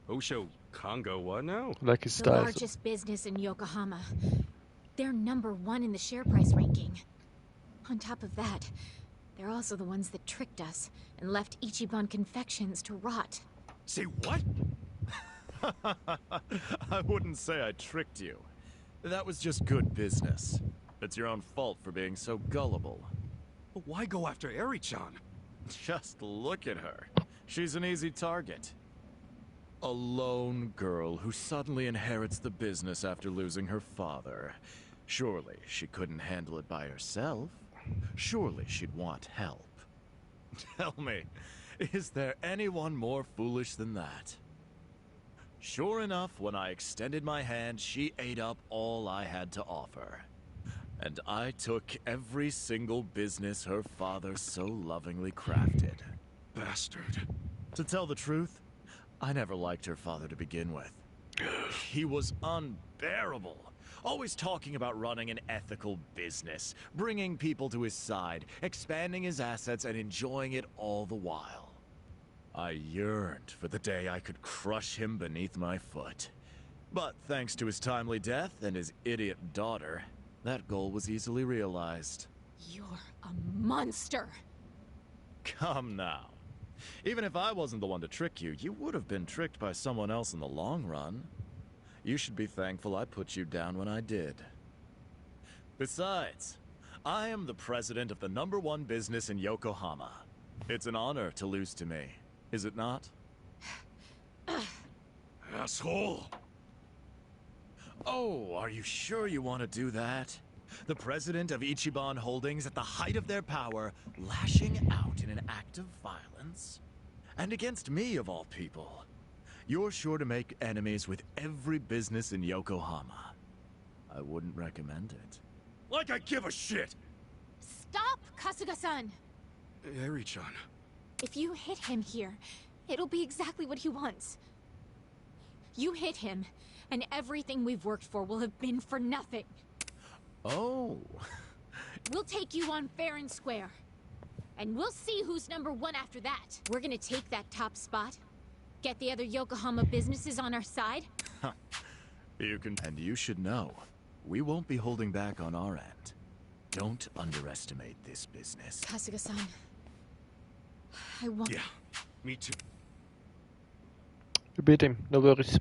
Osho Congo what now? Like his The style. largest business in Yokohama. They're #1 in the share price ranking. On top of that, they're also the ones that tricked us and left Ichiban confections to rot. Say what? I wouldn't say I tricked you. That was just good business. It's your own fault for being so gullible. But why go after Eri-chan? Just look at her. She's an easy target. A lone girl who suddenly inherits the business after losing her father. Surely she couldn't handle it by herself. Surely she'd want help. Tell me, is there anyone more foolish than that? Sure enough, when I extended my hand, she ate up all I had to offer. And I took every single business her father so lovingly crafted. Bastard. To tell the truth, I never liked her father to begin with. He was unbearable. Always talking about running an ethical business, bringing people to his side, expanding his assets, and enjoying it all the while. I yearned for the day I could crush him beneath my foot. But thanks to his timely death and his idiot daughter, that goal was easily realized. You're a monster. Come now. Even if I wasn't the one to trick you, you would have been tricked by someone else in the long run. You should be thankful I put you down when I did. Besides, I am the president of the #1 business in Yokohama. It's an honor to lose to me, is it not? Asshole. Oh, are you sure you want to do that? The president of Ichiban Holdings at the height of their power, lashing out in an act of violence? And against me, of all people. You're sure to make enemies with every business in Yokohama. I wouldn't recommend it. Like I give a shit! Stop, Kasuga-san. Eri-chan. If you hit him here, it'll be exactly what he wants. You hit him, and everything we've worked for will have been for nothing. Oh. We'll take you on fair and square. And we'll see who's #1 after that. We're gonna take that top spot, get the other Yokohama businesses on our side. And you should know, we won't be holding back on our end. Don't underestimate this business. Kasuga-san, I want... Yeah, me too. You beat him, no worries.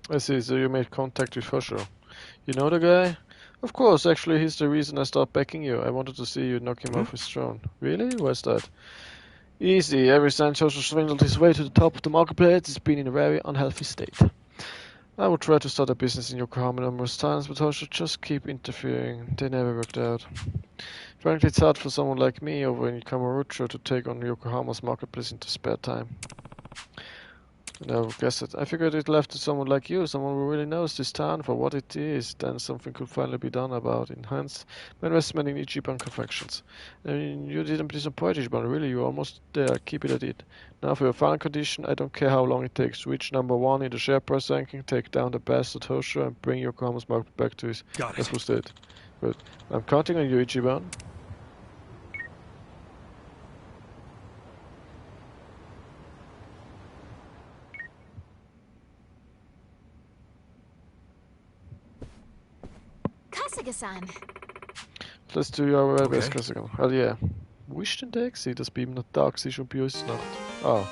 I see, so you made contact with Hosho. You know the guy? Of course, actually he's the reason I stopped backing you. I wanted to see you knock him off his throne. Really? Why's that? Easy, ever since Hosho swindled his way to the top of the marketplace, it's been in a very unhealthy state. I would try to start a business in Yokohama numerous times, but Hosho just keep interfering. They never worked out. Frankly, it's hard for someone like me over in Kamurocho to take on Yokohama's marketplace into spare time. No, guess it. I figured it left to someone like you, someone who really knows this town for what it is. Then something could finally be done about it. Hence, my investment in Ichiban Confections. I mean, you didn't disappoint Ichiban, really. You're almost there. Keep it at it. Now for your final condition, I don't care how long it takes. Reach #1 in the share price ranking, take down the bastard Hosho, and bring your Yokohama's market back to his rightful state. Good. I'm counting on you, Ichiban. Kasuga-san. Let's do your best, Kasuga. Hell yeah. Wo ist denn der gewesen, dass bei ihm noch Tag war und bei uns Nacht? Ah.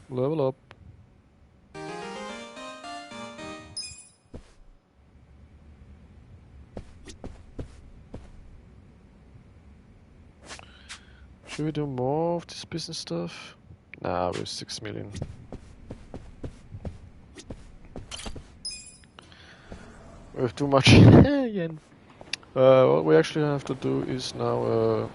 Level up. Should we do more of this business stuff? Nah, we're 6 million. We have too much yen. What we actually have to do is now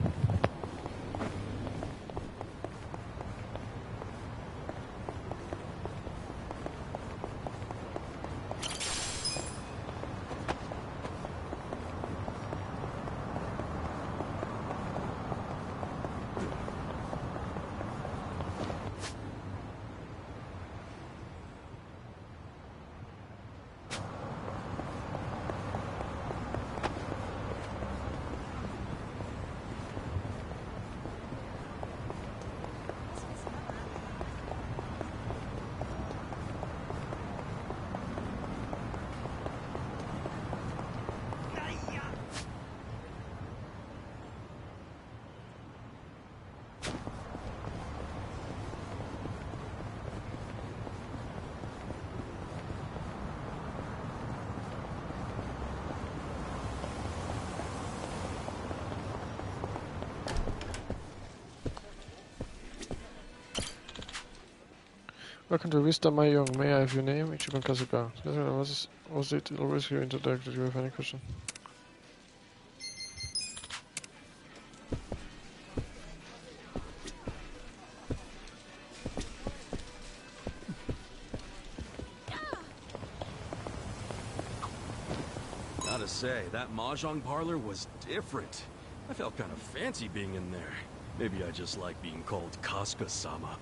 welcome to Vista, my young. May I have your name? Ichiban Kasuga. Was it always here introduced? Do you have any question? Gotta say, that mahjong parlor was different. I felt kind of fancy being in there. Maybe I just like being called Kasuga-sama.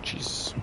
Jeez.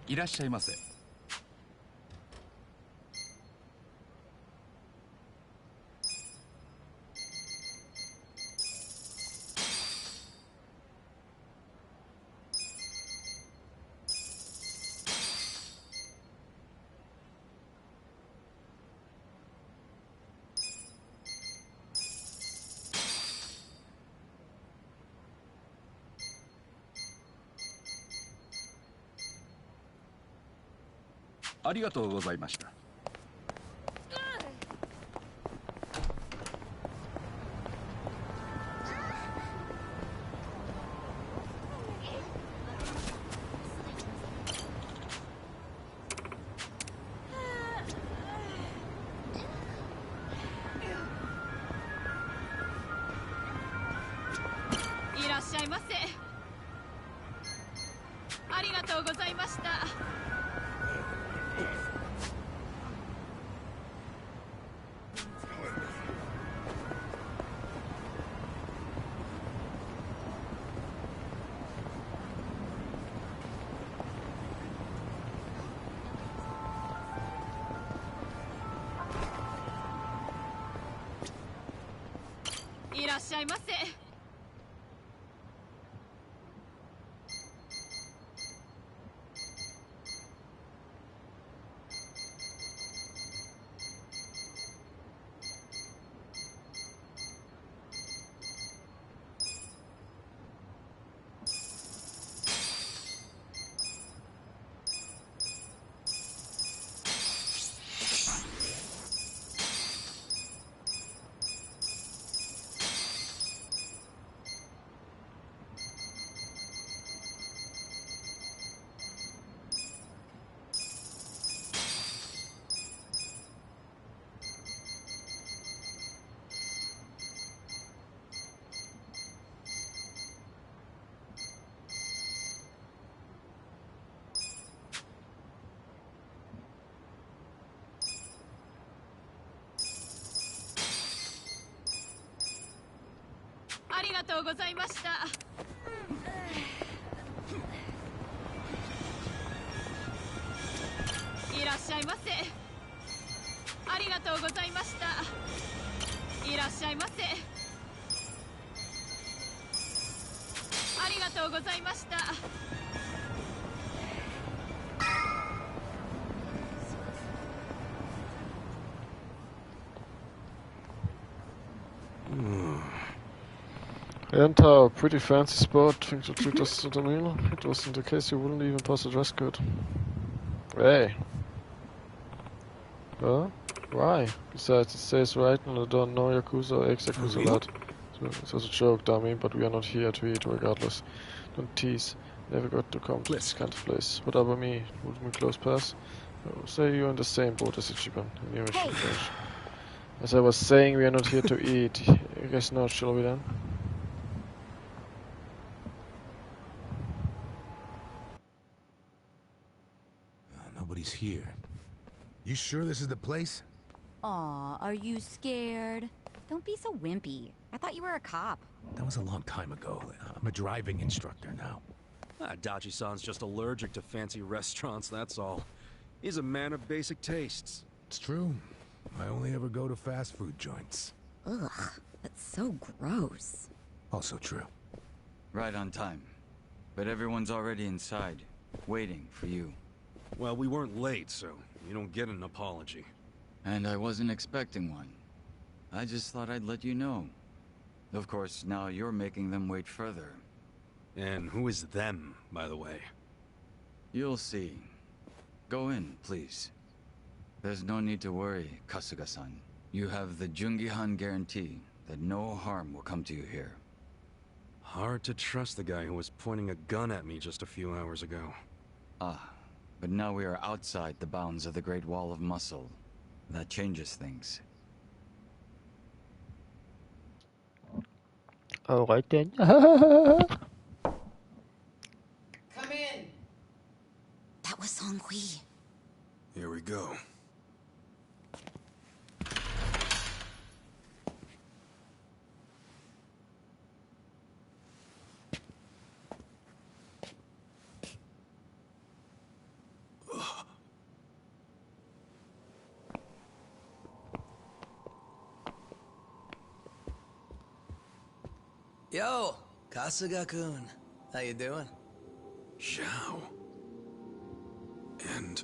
いらっしゃいませ。ありがとうございました。いらっしゃいませ。ありがとうございました。いらっしゃいませ。ありがとうございました。いらっしゃいませ。ありがとうございました。いらっしゃいませ。ありがとうございました。I enter a pretty fancy spot. Think to treat us to the meal. It wasn't the case, you wouldn't even pass the dress code. Hey. Huh? Why? Besides, it says right on the door, no Yakuza or ex-Yakuza lad. So it's just a joke, dummy, but we are not here to eat regardless. Don't tease. Never got to come to this kind of place. What about me? Would me close pass? Say you're in the same boat as Ichiban. Hey. As I was saying, we are not here to eat. I guess not, shall we then? Nobody's here. You sure this is the place? Aw, are you scared? Don't be so wimpy. I thought you were a cop. That was a long time ago. I'm a driving instructor now. Dachi-san's just allergic to fancy restaurants, that's all. He's a man of basic tastes. It's true. I only ever go to fast food joints. Ugh, that's so gross. Also true. Right on time. But everyone's already inside, waiting for you. Well, we weren't late, so you don't get an apology. And I wasn't expecting one. I just thought I'd let you know. Of course, now you're making them wait further. And who is them, by the way? You'll see. Go in, please. There's no need to worry, Kasuga-san. You have the Jungihan guarantee that no harm will come to you here. Hard to trust the guy who was pointing a gun at me just a few hours ago. Ah, but now we are outside the bounds of the Great Wall of Muscle. That changes things. Alright then. Come in! That was Song-Hui. Here we go. Yo, Kasuga-kun. How you doing? Zhao. And...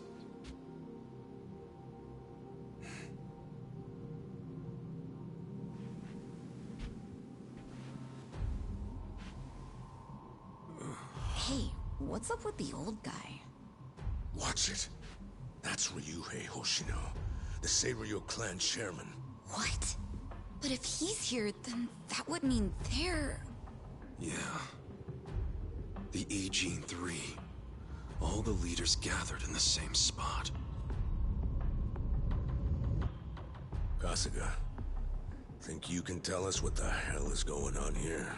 Hey, what's up with the old guy? Watch it. That's Ryuhei Hoshino, the Seiryu clan chairman. What? But if he's here, then that would mean they're... Yeah. The Eugene 3. All the leaders gathered in the same spot. Kasuga, think you can tell us what the hell is going on here?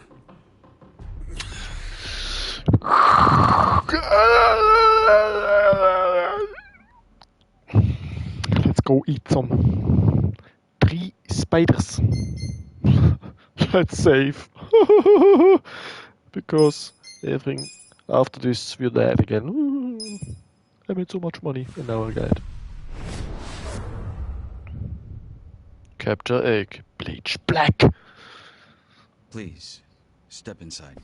Let's go eat some 3 spiders. Let's save. Because everything after this we're dead again. I made so much money and now I died. Capture egg. Bleach black. Please, step inside.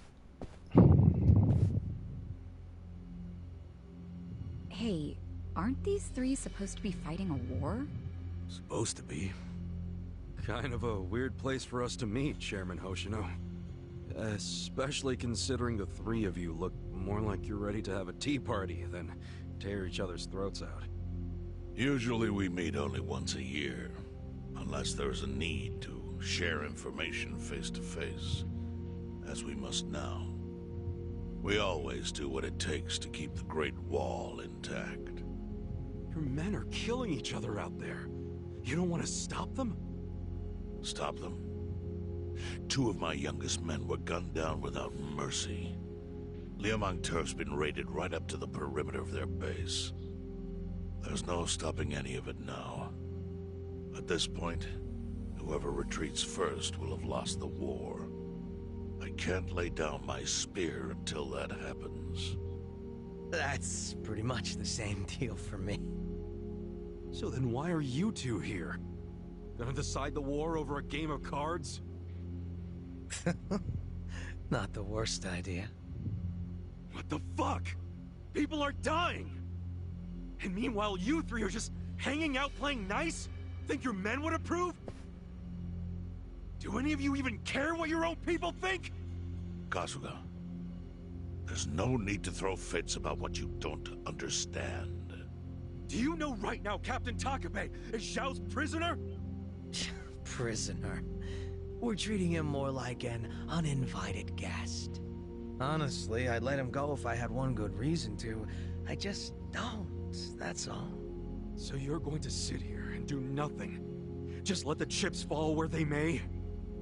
Hey, aren't these 3 supposed to be fighting a war? Supposed to be. Kind of a weird place for us to meet, Chairman Hoshino. Especially considering the 3 of you look more like you're ready to have a tea party than tear each other's throats out. Usually we meet only once a year, unless there's a need to share information face to face, as we must now. We always do what it takes to keep the Great Wall intact. Your men are killing each other out there. You don't want to stop them? Stop them? 2 of my youngest men were gunned down without mercy. Liumang Turf's been raided right up to the perimeter of their base. There's no stopping any of it now. At this point, whoever retreats first will have lost the war. I can't lay down my spear until that happens. That's pretty much the same deal for me. So then why are you 2 here? Gonna decide the war over a game of cards? Not the worst idea. What the fuck? People are dying! And meanwhile you 3 are just hanging out playing nice? Think your men would approve? Do any of you even care what your own people think? Kasuga, there's no need to throw fits about what you don't understand. Do you know right now Captain Takabe is Zhao's prisoner? Prisoner. We're treating him more like an uninvited guest. Honestly, I'd let him go if I had one good reason to. I just don't, that's all. So you're going to sit here and do nothing? Just let the chips fall where they may?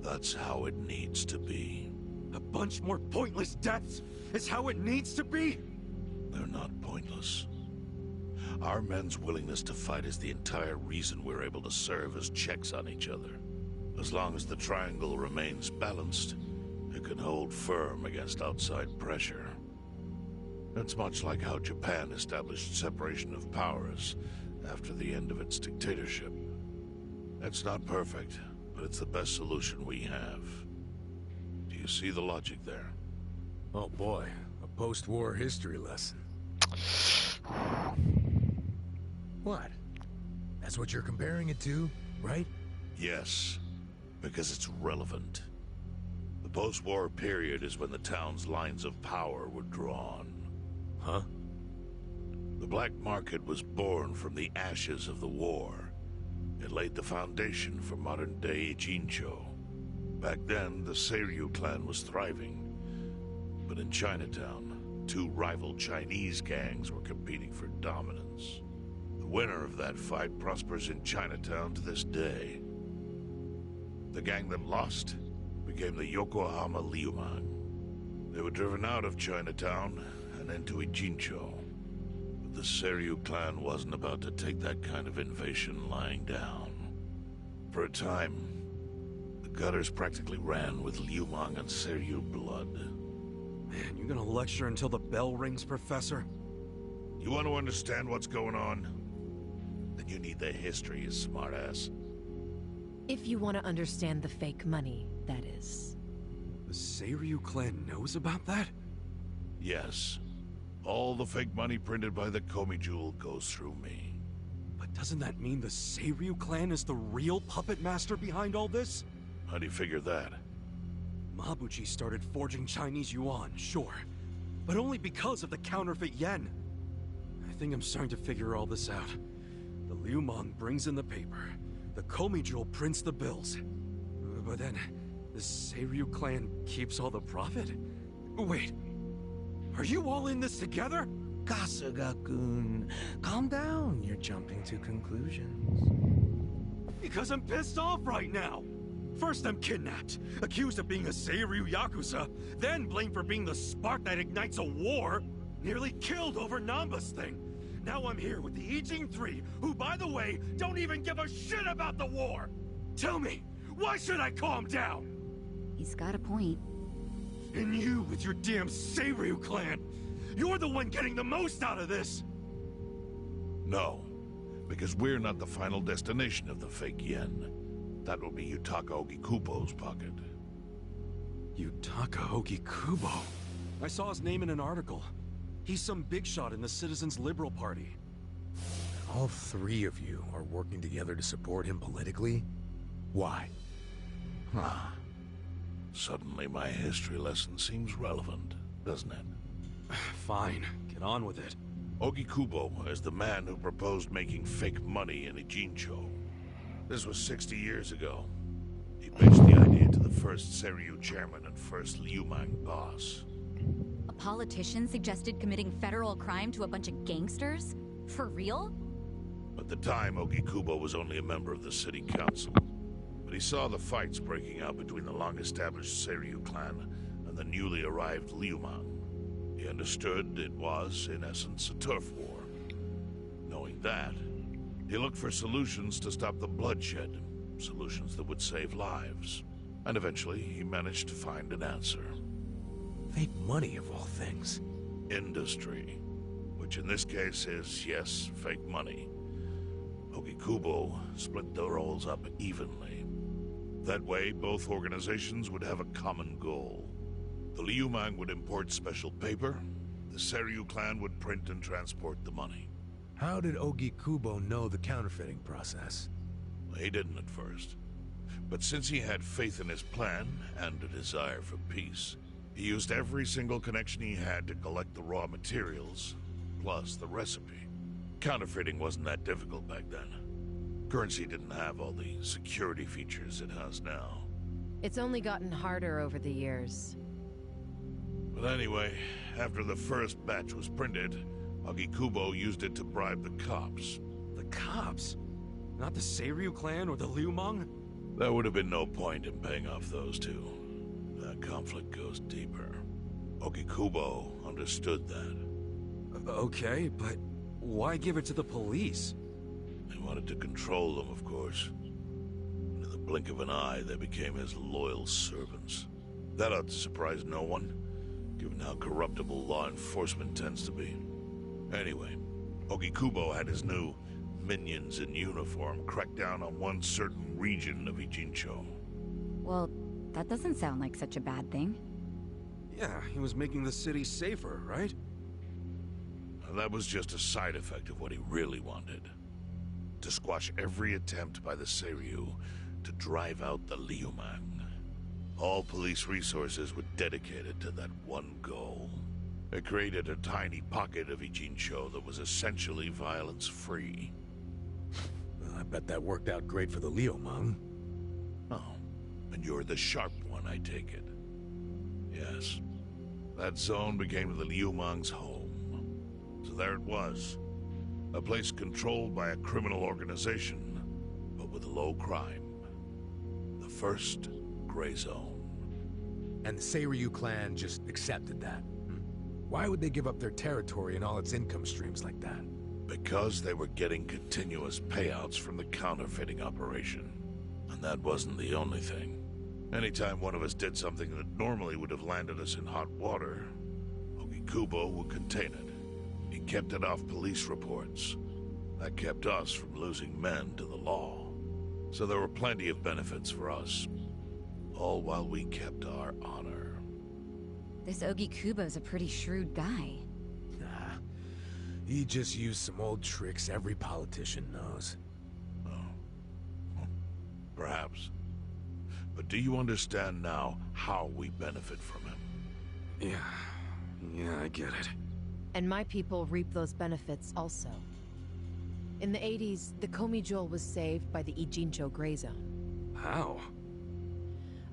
That's how it needs to be. A bunch more pointless deaths is how it needs to be? They're not pointless. Our men's willingness to fight is the entire reason we're able to serve as checks on each other. As long as the triangle remains balanced, it can hold firm against outside pressure. It's much like how Japan established separation of powers after the end of its dictatorship. It's not perfect, but it's the best solution we have. Do you see the logic there? Oh boy, a post-war history lesson. What? That's what you're comparing it to, right? Yes, because it's relevant. The post-war period is when the town's lines of power were drawn. Huh? The black market was born from the ashes of the war. It laid the foundation for modern-day Jincho. Back then, the Seiryu clan was thriving. But in Chinatown, 2 rival Chinese gangs were competing for dominance. The winner of that fight prospers in Chinatown to this day. The gang that lost became the Yokohama Liumang. They were driven out of Chinatown and into Ijincho. But the Seiryu clan wasn't about to take that kind of invasion lying down. For a time, the gutters practically ran with Liumang and Seiryu blood. Man, you gonna lecture until the bell rings, Professor? You want to understand what's going on? Then you need the history, you smartass. If you want to understand the fake money, that is. The Seiryu clan knows about that? Yes. All the fake money printed by the Komi Jewel goes through me. But doesn't that mean the Seiryu clan is the real puppet master behind all this? How do you figure that? Mabuchi started forging Chinese yuan, sure. But only because of the counterfeit yen. I think I'm starting to figure all this out. The Liu Meng brings in the paper. The Komi Jewel prints the bills. But then, the Seiryu clan keeps all the profit? Wait, are you all in this together? Kasuga-kun, calm down. You're jumping to conclusions. Because I'm pissed off right now. First I'm kidnapped, accused of being a Seiryu Yakuza, then blamed for being the spark that ignites a war, nearly killed over Namba's thing. Now I'm here with the Ijin 3, who, by the way, don't even give a shit about the war! Tell me, why should I calm down? He's got a point. And you with your damn Seiryu clan, you're the one getting the most out of this! No, because we're not the final destination of the fake yen. That will be Yutaka Ogikubo's pocket. Yutaka Ogikubo? I saw his name in an article. He's some big shot in the Citizens Liberal Party. All three of you are working together to support him politically? Why? Huh. Suddenly my history lesson seems relevant, doesn't it? Fine, get on with it. Ogikubo is the man who proposed making fake money in Ijincho. This was 60 years ago. He pitched the idea to the first Seiryu chairman and first Liu Meng boss. A politician suggested committing federal crime to a bunch of gangsters? For real? At the time, Ogikubo was only a member of the city council. But he saw the fights breaking out between the long-established Seiryu clan and the newly arrived Liu Meng. He understood it was, in essence, a turf war. Knowing that, he looked for solutions to stop the bloodshed, solutions that would save lives. And eventually, he managed to find an answer. Fake money, of all things. Industry. Which in this case is, yes, fake money. Ogikubo split the roles up evenly. That way, both organizations would have a common goal. The Liu Meng would import special paper, the Seiryu clan would print and transport the money. How did Ogikubo know the counterfeiting process? He didn't at first. But since he had faith in his plan and a desire for peace, he used every single connection he had to collect the raw materials, plus the recipe. Counterfeiting wasn't that difficult back then. Currency didn't have all the security features it has now. It's only gotten harder over the years. But anyway, after the first batch was printed, Ogikubo used it to bribe the cops. The cops? Not the Seiryu clan or the Liu Meng? There would have been no point in paying off those two. That conflict goes deeper. Ogikubo understood that. Okay, but why give it to the police? They wanted to control them, of course. And in the blink of an eye, they became his loyal servants. That ought to surprise no one, given how corruptible law enforcement tends to be. Anyway, Ogikubo had his new minions in uniform crack down on one certain region of Ijincho. Well, that doesn't sound like such a bad thing. Yeah, he was making the city safer, right? And that was just a side effect of what he really wanted. To squash every attempt by the Seiryu to drive out the Liu Meng. All police resources were dedicated to that one goal. It created a tiny pocket of Ijincho that was essentially violence-free. Well, I bet that worked out great for the Liu Meng. Oh, and you're the sharp one, I take it. Yes. That zone became the Liu Meng's home. So there it was. A place controlled by a criminal organization, but with low crime. The first gray zone. And the Seiryu clan just accepted that. Why would they give up their territory and all its income streams like that? Because they were getting continuous payouts from the counterfeiting operation. And that wasn't the only thing. Anytime one of us did something that normally would have landed us in hot water, Ogikubo would contain it. He kept it off police reports. That kept us from losing men to the law. So there were plenty of benefits for us. All while we kept our honor. This Ogikubo's a pretty shrewd guy. Nah. He just used some old tricks every politician knows. Oh. Perhaps. But do you understand now how we benefit from him? Yeah, I get it. And my people reap those benefits also. In the 80s, the Komi Jewel was saved by the Ijincho Gray Zone. How?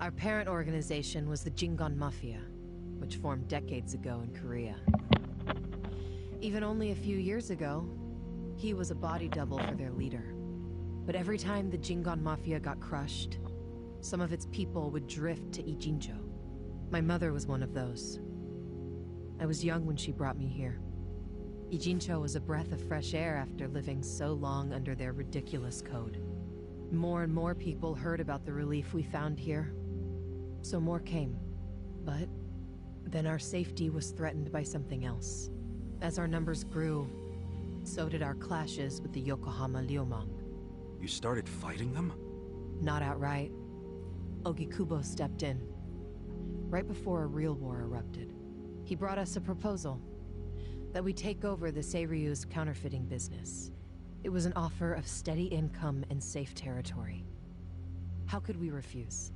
Our parent organization was the Jingon Mafia, which formed decades ago in Korea. Even only a few years ago, he was a body double for their leader. But every time the Jingon Mafia got crushed, some of its people would drift to Ijincho. My mother was one of those. I was young when she brought me here. Ijincho was a breath of fresh air after living so long under their ridiculous code. More and more people heard about the relief we found here, so more came. But then our safety was threatened by something else. As our numbers grew, so did our clashes with the Yokohama Liumang. You started fighting them? Not outright. Ogikubo stepped in, right before a real war erupted. He brought us a proposal, that we take over the Seiryu's counterfeiting business. It was an offer of steady income and safe territory. How could we refuse?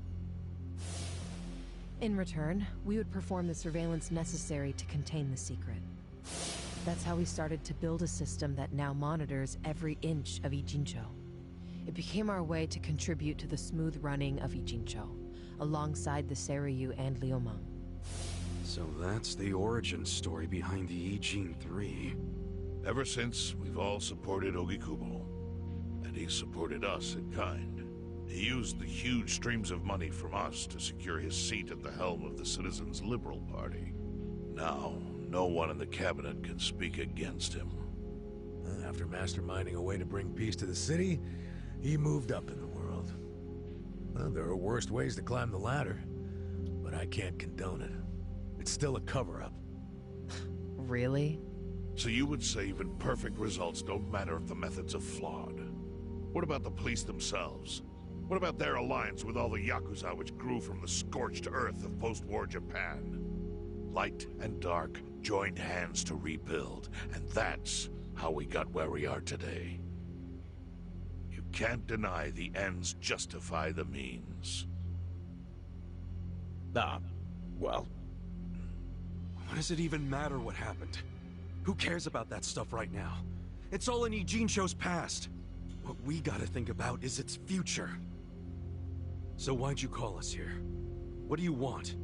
In return, we would perform the surveillance necessary to contain the secret. That's how we started to build a system that now monitors every inch of Ijincho. It became our way to contribute to the smooth running of Ijincho, alongside the Seiryu and Liumang. So that's the origin story behind the Ijin 3. Ever since, we've all supported Ogikubo, and he supported us in kind. He used the huge streams of money from us to secure his seat at the helm of the Citizens' Liberal Party. Now, no one in the cabinet can speak against him. After masterminding a way to bring peace to the city, he moved up in the world. Well, there are worse ways to climb the ladder, but I can't condone it. It's still a cover-up. Really? So you would say even perfect results don't matter if the methods are flawed? What about the police themselves? What about their alliance with all the Yakuza which grew from the scorched earth of post-war Japan? Light and dark joined hands to rebuild, and that's how we got where we are today. You can't deny the ends justify the means. Well... What does it even matter what happened? Who cares about that stuff right now? It's all in Ijincho's past. What we gotta think about is its future. So why'd you call us here? What do you want?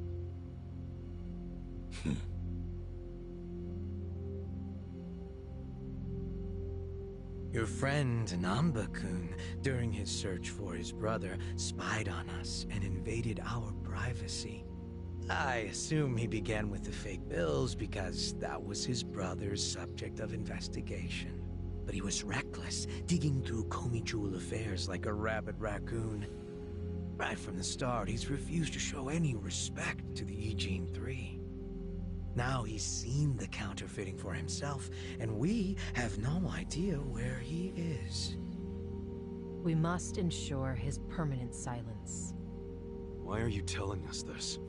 Your friend Namba-kun, during his search for his brother, spied on us and invaded our privacy. I assume he began with the fake bills because that was his brother's subject of investigation. But he was reckless, digging through Komi Jewel affairs like a rabid raccoon. Right from the start, he's refused to show any respect to the Ijin 3. Now he's seen the counterfeiting for himself, and we have no idea where he is. We must ensure his permanent silence. Why are you telling us this?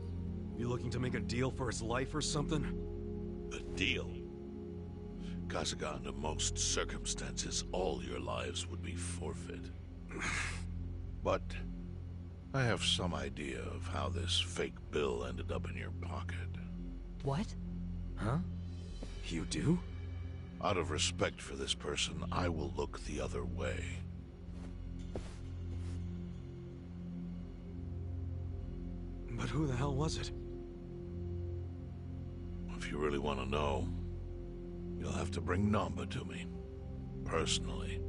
You looking to make a deal for his life or something? A deal? Kasuga, under most circumstances, all your lives would be forfeit. But I have some idea of how this fake bill ended up in your pocket. What? Huh? You do? Out of respect for this person, I will look the other way. But who the hell was it? If you really want to know, you'll have to bring Namba to me. Personally.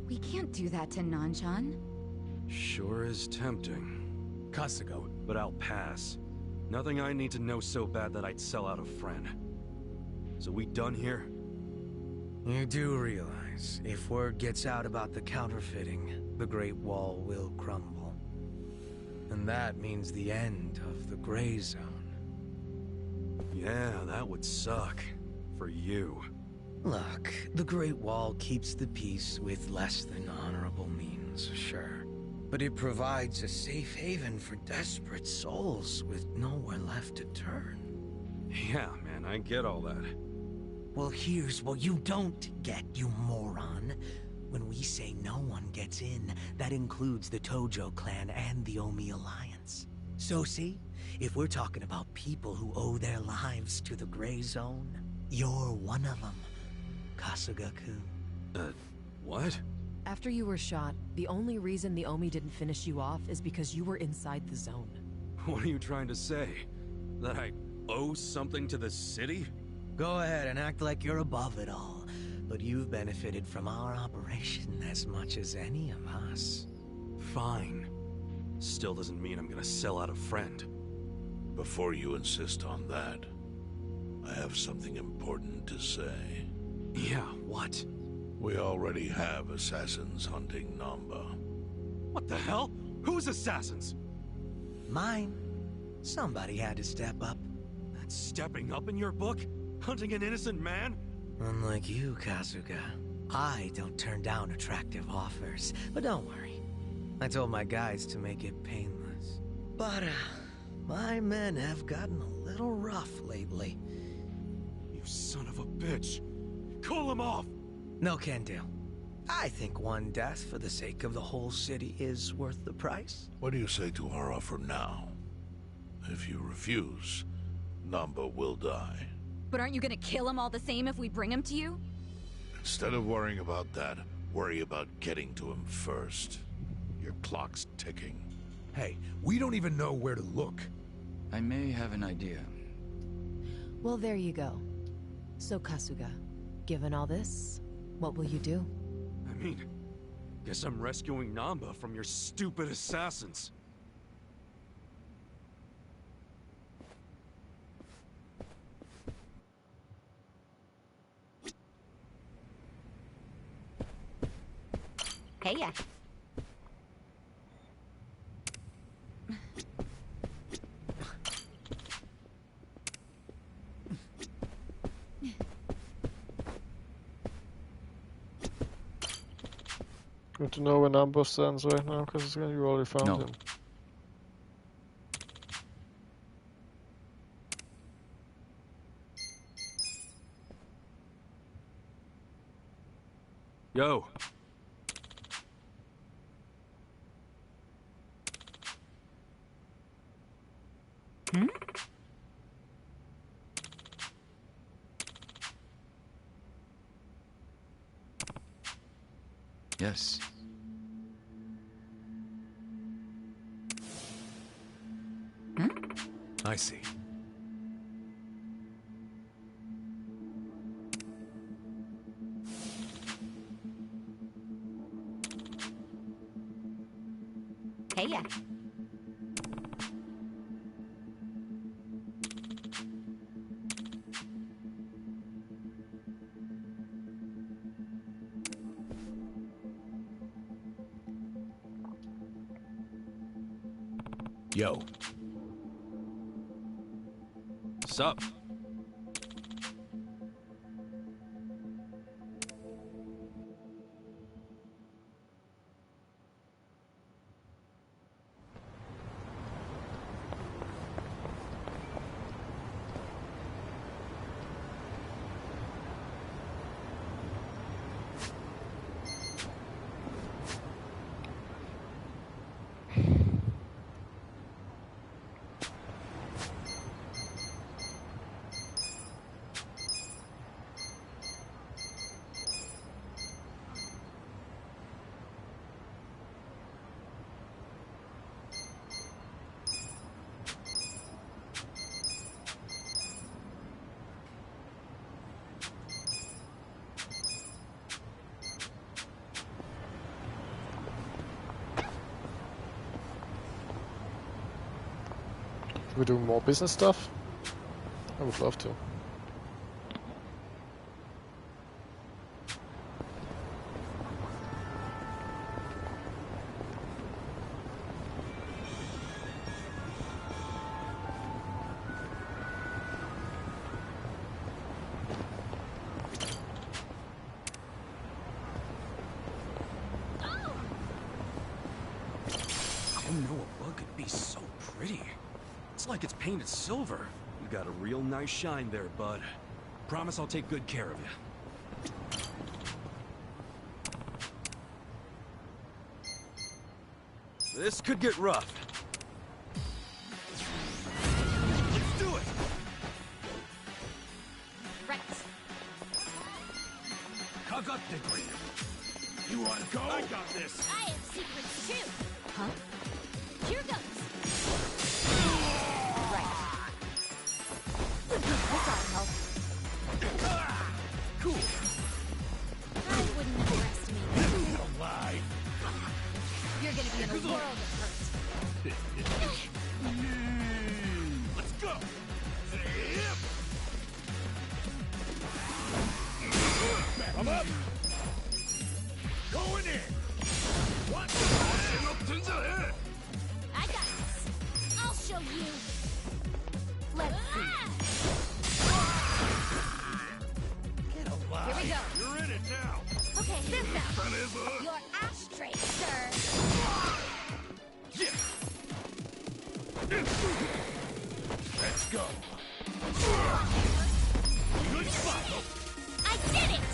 We can't do that to Nanshan. Sure is tempting. Kasuga. But I'll pass. Nothing I need to know so bad that I'd sell out a friend. So we done here? You do realize, if word gets out about the counterfeiting, the Great Wall will crumble. And that means the end of the Gray Zone. Yeah, that would suck. For you. Look, the Great Wall keeps the peace with less than honorable means, sure. But it provides a safe haven for desperate souls with nowhere left to turn. Yeah, man, I get all that. Well, here's what you don't get, you moron. When we say no one gets in, that includes the Tojo clan and the Omi Alliance. So see, if we're talking about people who owe their lives to the Gray Zone, You're one of them, Kasuga-kun. What? After you were shot, the only reason the Omi didn't finish you off is because you were inside the zone. What are you trying to say? That I owe something to the city? Go ahead and act like you're above it all, but you've benefited from our operation as much as any of us. Fine. Still doesn't mean I'm gonna sell out a friend. Before you insist on that, I have something important to say. Yeah, what? We already have assassins hunting Namba. What the hell? Whose assassins? Mine. Somebody had to step up. That's stepping up in your book? Hunting an innocent man? Unlike you, Kasuga, I don't turn down attractive offers. But don't worry. I told my guys to make it painless. But, my men have gotten a little rough lately. You son of a bitch. Call him off! No can do. I think one death for the sake of the whole city is worth the price. What do you say to our offer now? If you refuse, Namba will die. But aren't you gonna kill him all the same if we bring him to you? Instead of worrying about that, worry about getting to him first. Your clock's ticking. Hey, we don't even know where to look. I may have an idea. Well, there you go. So, Kasuga, given all this, what will you do? I mean, guess I'm rescuing Namba from your stupid assassins. Hey, ya. Good to know where Namba stands right now, because you already found him. Yo. Hmm? Yes. Hmm? I see. Hey, ya. Yo. Sup? Should we do more business stuff? I would love to. I didn't know a bug could be so pretty. It's like it's painted silver. You got a real nice shine there, bud. Promise I'll take good care of you. This could get rough. Let's do it! Right. You wanna go? I got this. I have secrets too. Huh? Here goes. Right. I gotta help. Cool. I wouldn't underestimate you. Alive. You're gonna be in a world of hurt. Let's go. I'm up. Going in. What? I got this. I'll show you. Let's see. Get alive. Here we go. You're in it now. Okay, this now. Your ashtray, sir. Yeah. Let's go. Good spot. I did it!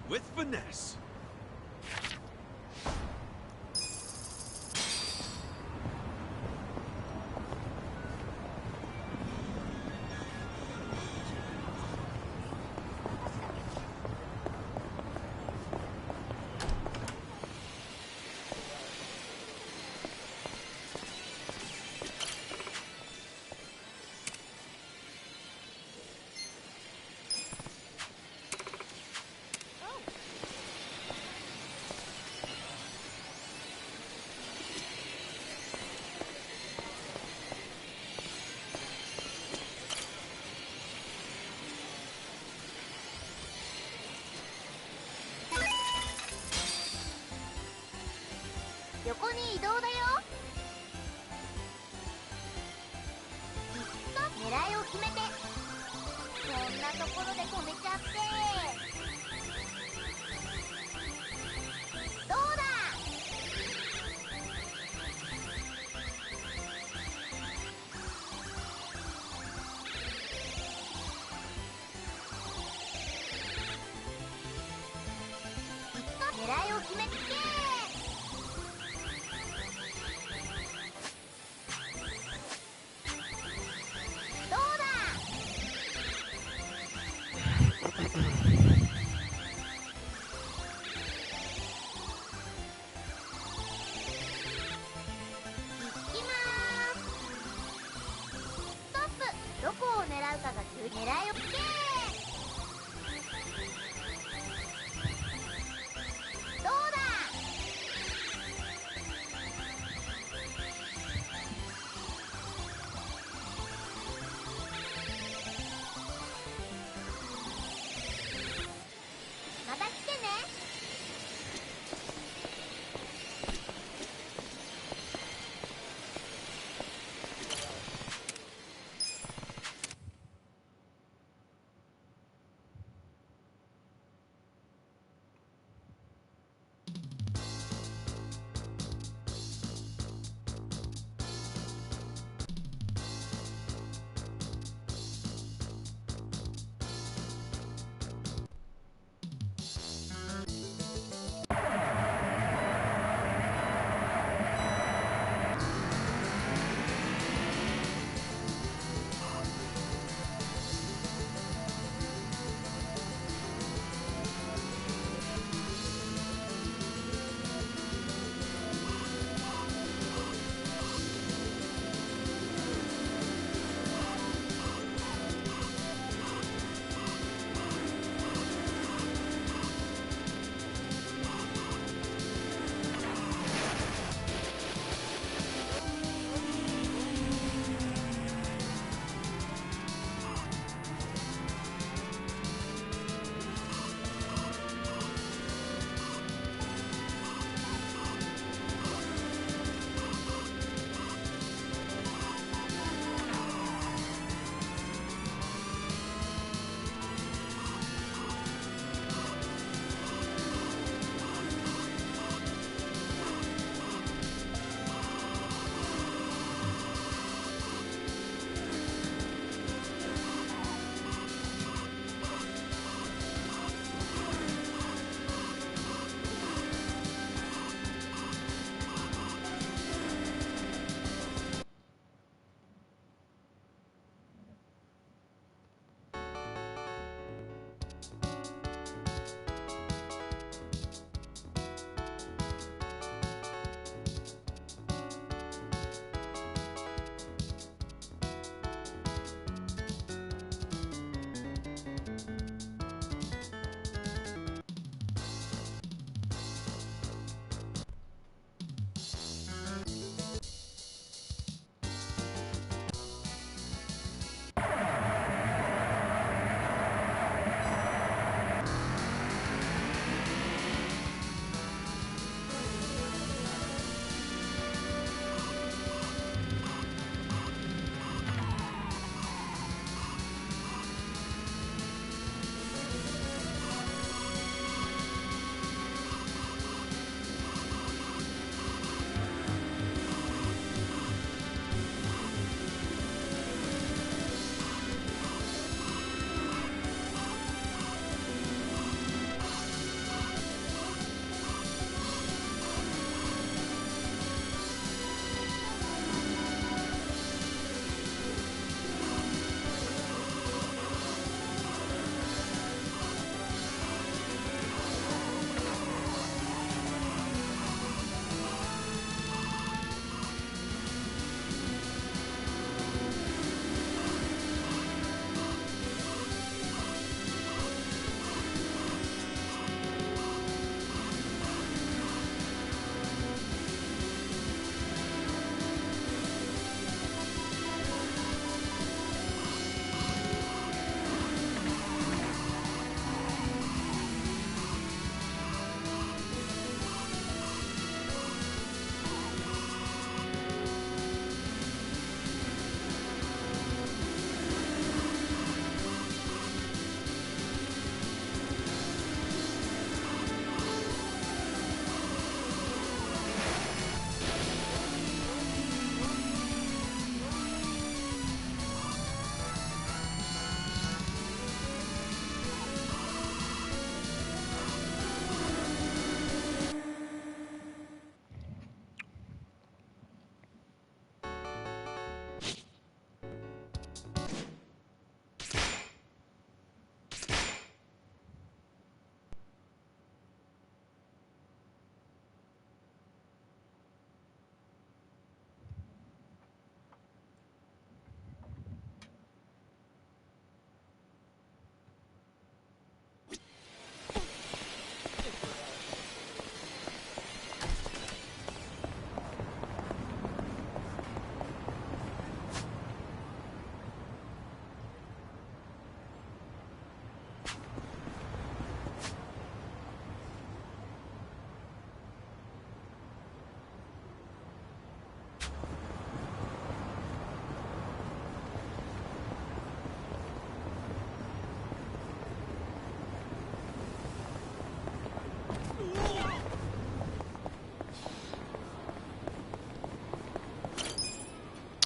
With finesse.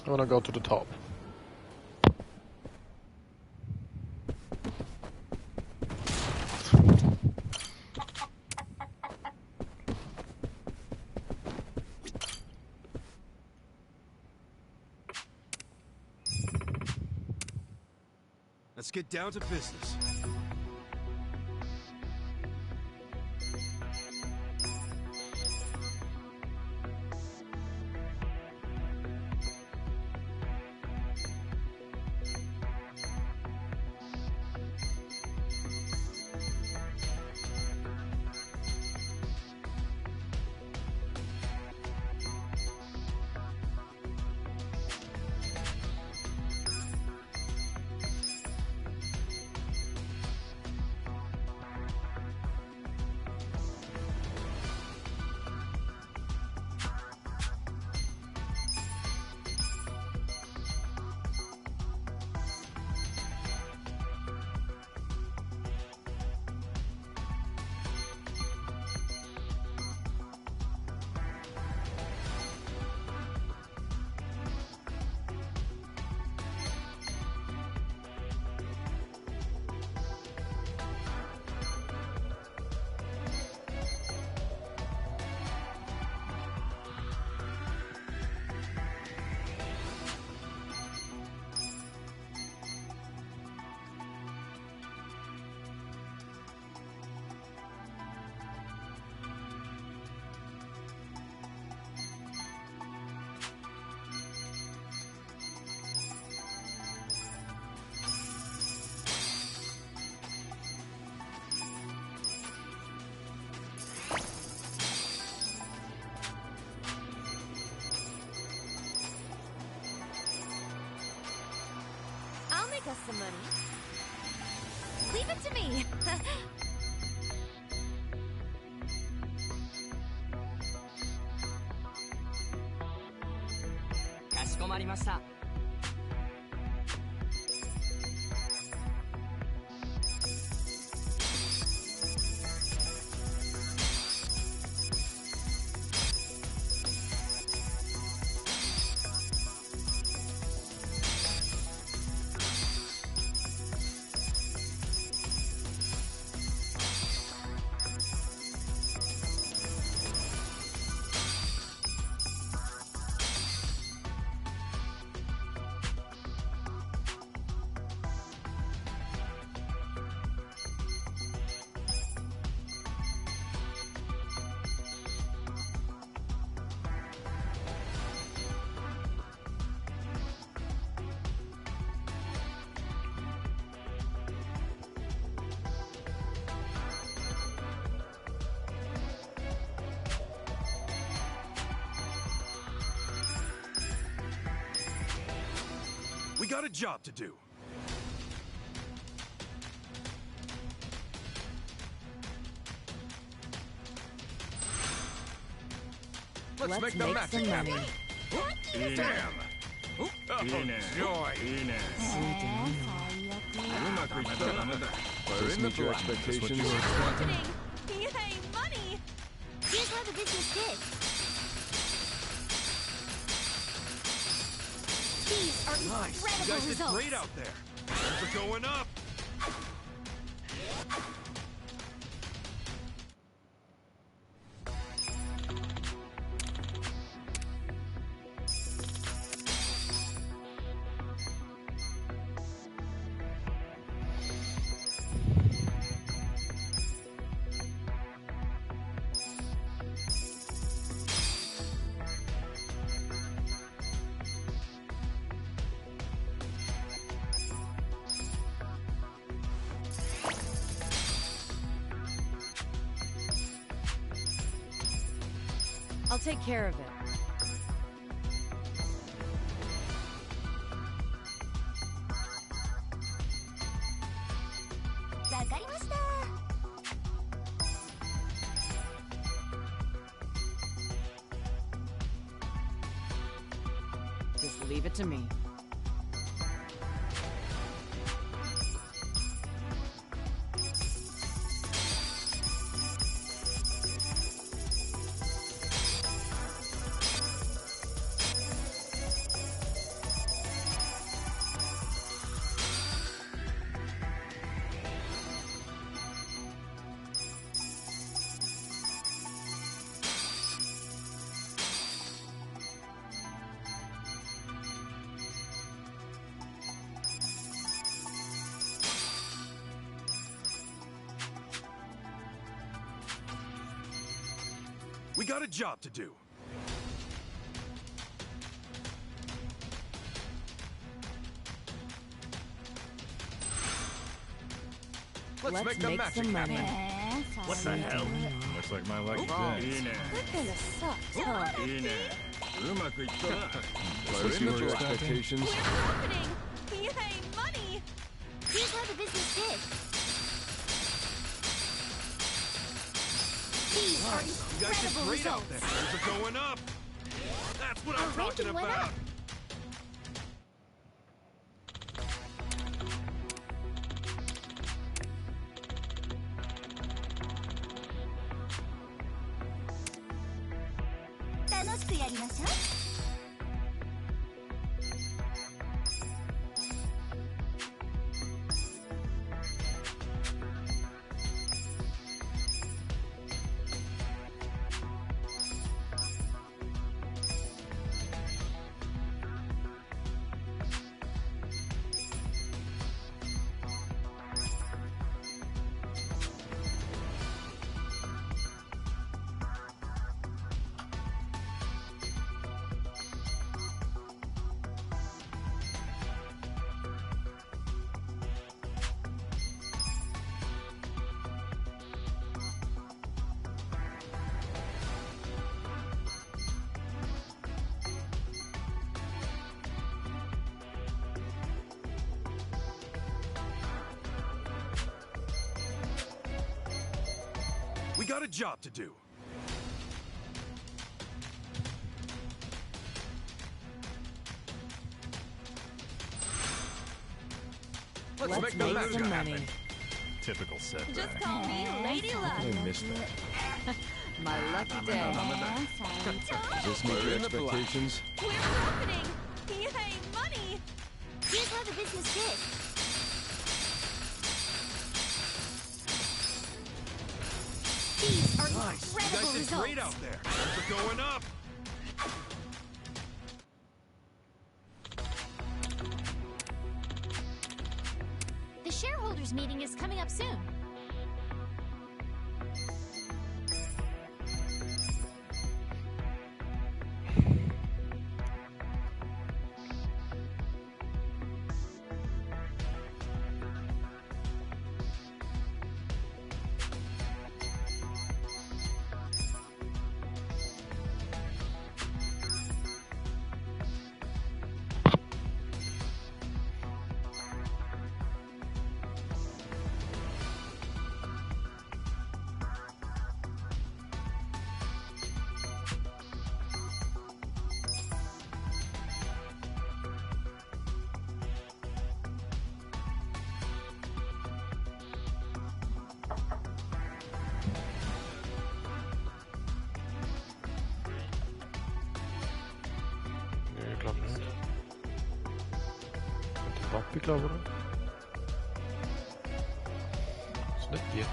I wanna go to the top. Let's get down to business. I'll make us some money. Leave it to me. かしこまりました。We got a job to do. Let's make some money. Damn. Oh, joy. Just meet your expectations. Yay, money! Here's how the business did. These are Nice. You incredible guys did results. great out there. Things are going up. I'll take care of it. Just leave it to me. We got a job to do. Let's make some money. What the hell? Looks like my lucky day. That kinda sucks, huh? Close your expectations. We're opening! Yay, money! Here's how the business did. These are You guys did incredible great out results. there. Things are going up. That's what I'm Our talking ranking went about. up. We got a job to do. Let's make some money. Typical setback. Just call me Lady Luck. I missed that. My lucky day. Does this meet your expectations? We're opening! Yay, money! Here's how the business did. These are Nice. You incredible guys did results. great out there. Things are going up. The shareholders meeting is coming up soon. Nee, ich glaube nicht. Mit dem Papi, glaube ich, oder? Das ist nicht die.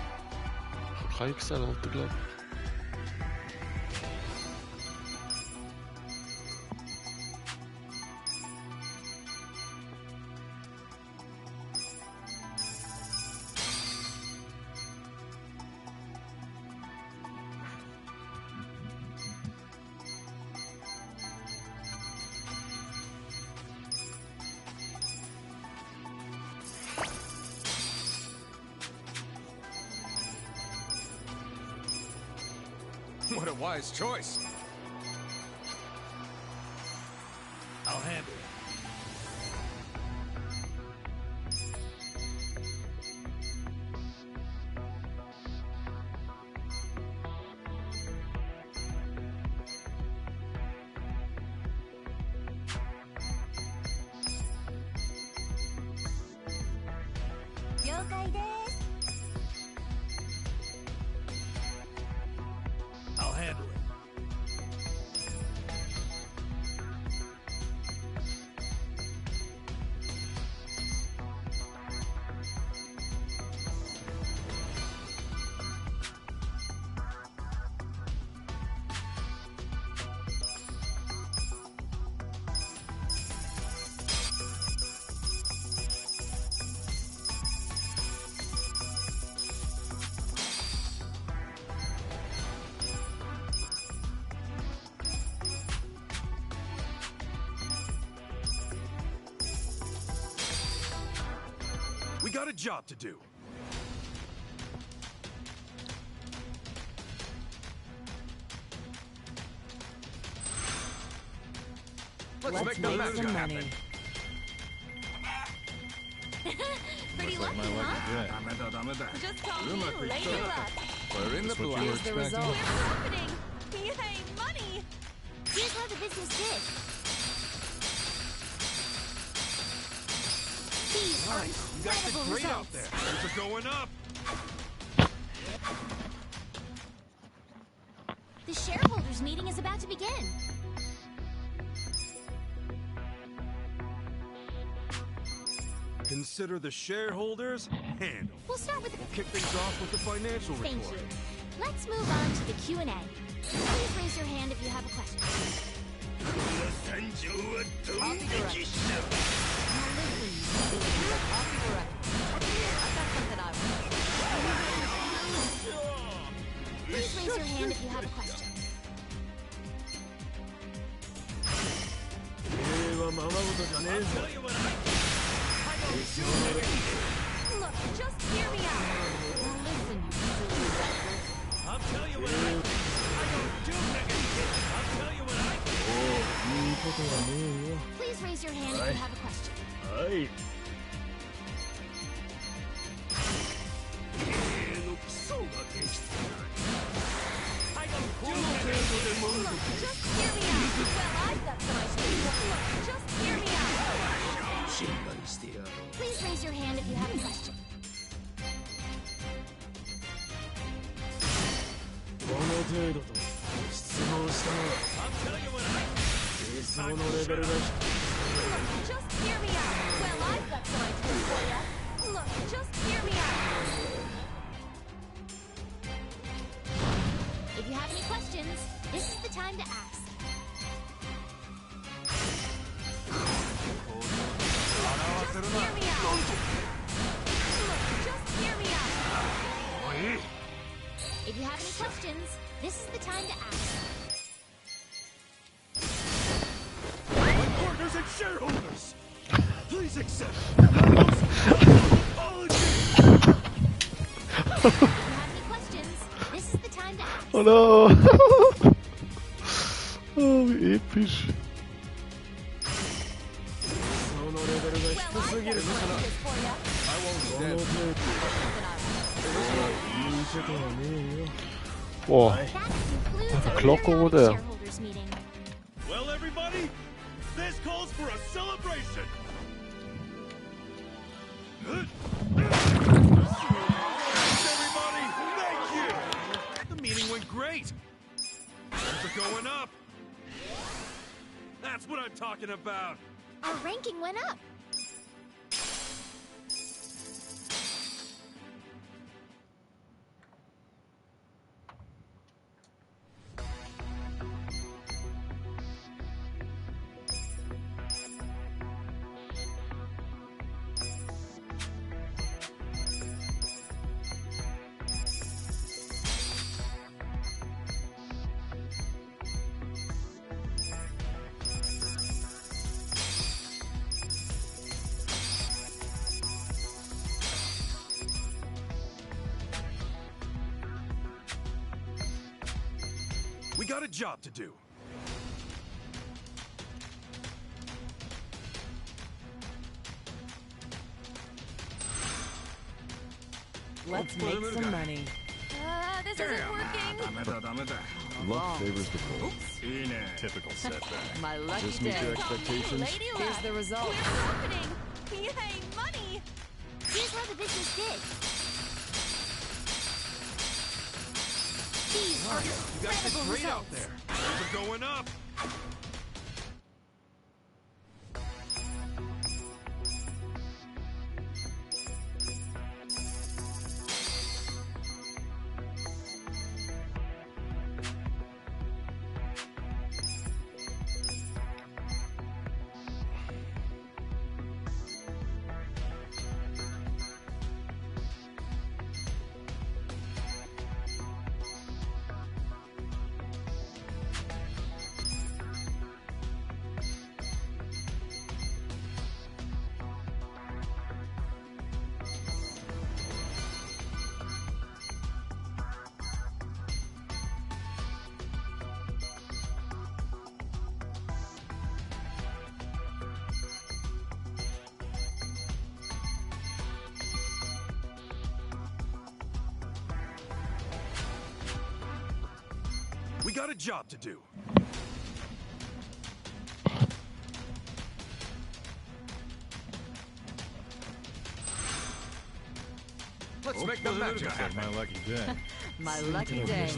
Ich kann XL runter, glaube ich. What a wise choice. I'll handle it. I'll handle it. got a job to do. Let's make some money. Pretty lucky, huh? Just call me Lady Luck. We're in the black. Here's the result. What's happening? Yay, money! Here's how the business did. These are You guys did incredible great out results. there. Things are going up. The shareholders meeting is about to begin. Consider the shareholders handled. We'll start with We'll kick things off with the financial Thank report. you. Let's move on to the Q&A. Please raise your hand if you have a question. Please raise your hand if you have a question. Look, just hear me out. Now listen, you silly rascals. I'll tell you what I don't do negative. I'll tell you what Please raise your hand if you have a question. Look, just hear me out. Well, I've got some ice cream. Look, just hear me out. Please raise your hand if you have a question. I'll tell you what Look, just hear me out. Well, I've got some ice cream for you. Look, just hear me out. If you have any questions, this is the time to ask. Just hear me out. Look, just hear me out. If you have any questions, this is the time to ask. partners and shareholders, please accept my most apology. If you have any questions, this is the time to ask. Oh no! Oh, wie episch. Boah, eine Glocke oder? Well, everybody, this calls for a celebration. Everybody, thank you. The meeting went great. Things are going up. That's what I'm talking about. Our ranking went up. We got a job to do. Let's make some money. This isn't working. Luck favors the bold. Typical setback. My lucky Just meet your day. expectations. Lady Here's luck. the result. What's happening? Yay, money! Here's how the business did. These are You guys did incredible great out results. there. Things are going up. got a job to do. Let's make the magic happen. My lucky day. My lucky day.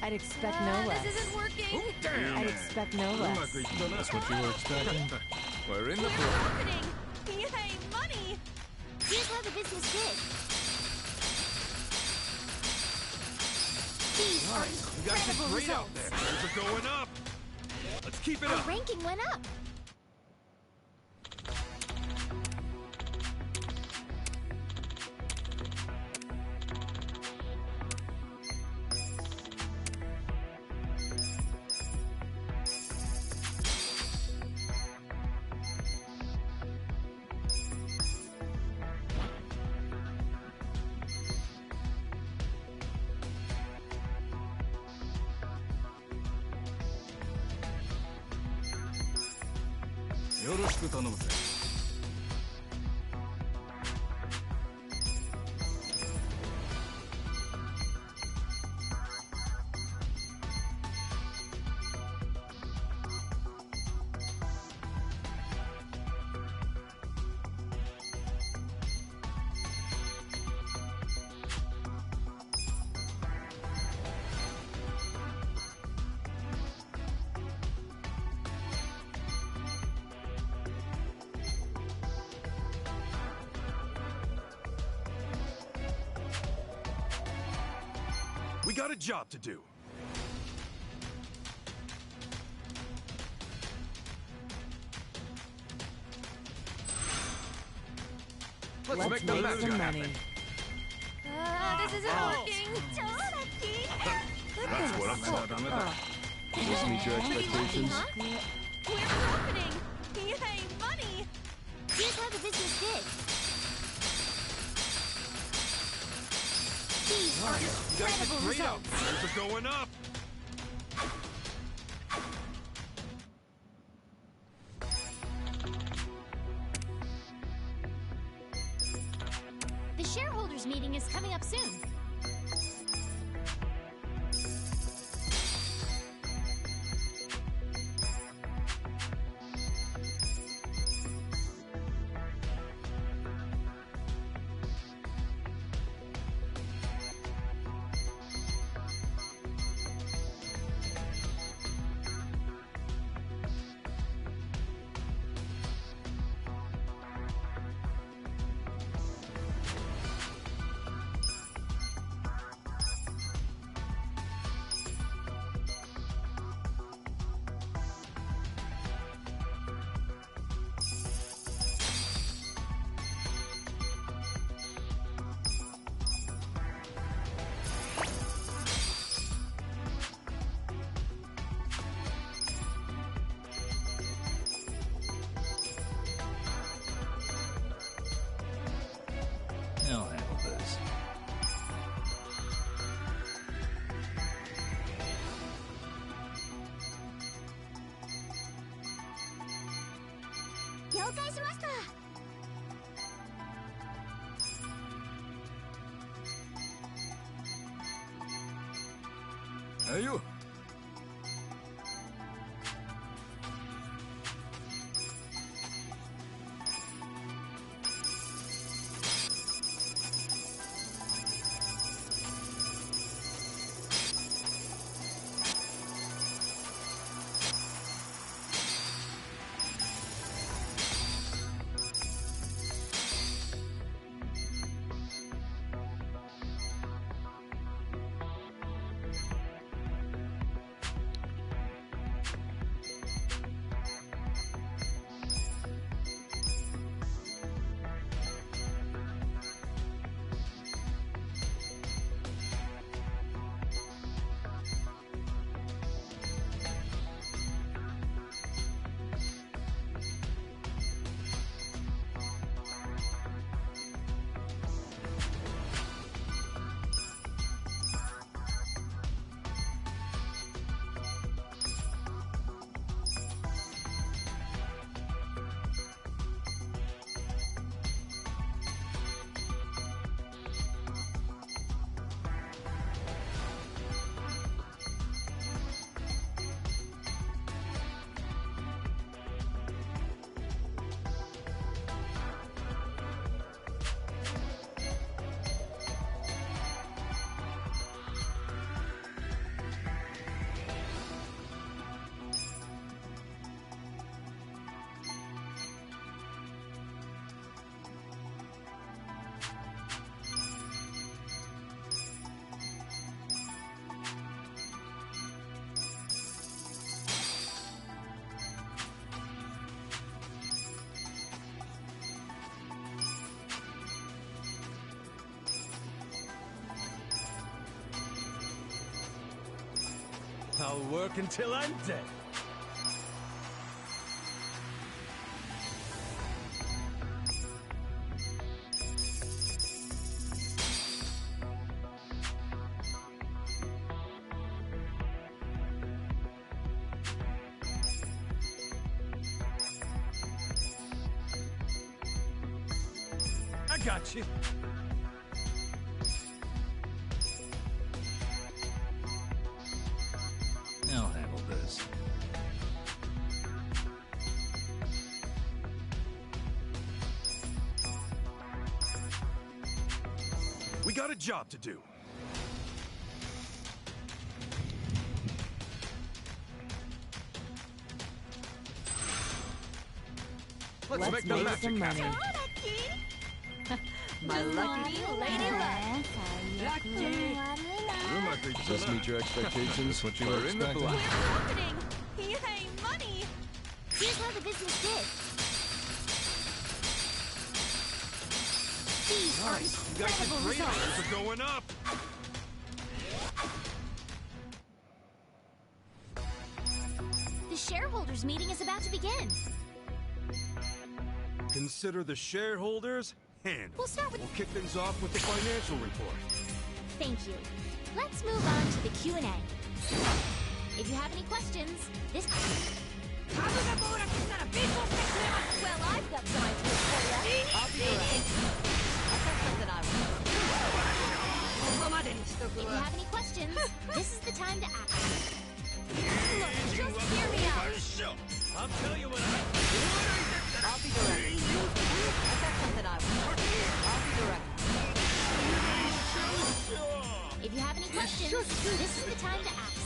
I'd expect no less. This isn't working. I'd expect no less. That's what you were expecting? We're in the What's happening? Yay, money! Here's how the business did. These are You guys did incredible great out results. there. Things are going up. Let's keep it Our up. ranking went up. We got a job to do. Let's make some money. This isn't working. So lucky. That's what I'm talking about. Does this meet your expectations? Huh? We're profiting. Yay, money! Here's how the business did. These are You guys did incredible great out results. there. Things are going up. The shareholders meeting is coming up soon. I'll handle this. Hey, you. I'll work until I'm dead. I got you. I'll handle this. We got a job to do. Let's make some money. My lucky lady luck. Does this meet your expectations? What you were We're in the expecting? black. Happening! Yay, money! Here's how the business did. These are You guys did incredible great. results. Things are going up. The shareholders meeting is about to begin. Consider the shareholders handled. We'll start with- We'll kick things off with the financial report. Thank you. Let's move on to the Q&A. If you have any questions, this... Well, I've got some ideas for you. I'll be direct. I've got something I want. If you have any questions, this is the time to act. Look, just hear me out. I'll tell you what I'll be direct. I've got something I want. I'll be direct. If you have any questions, this is the time to ask.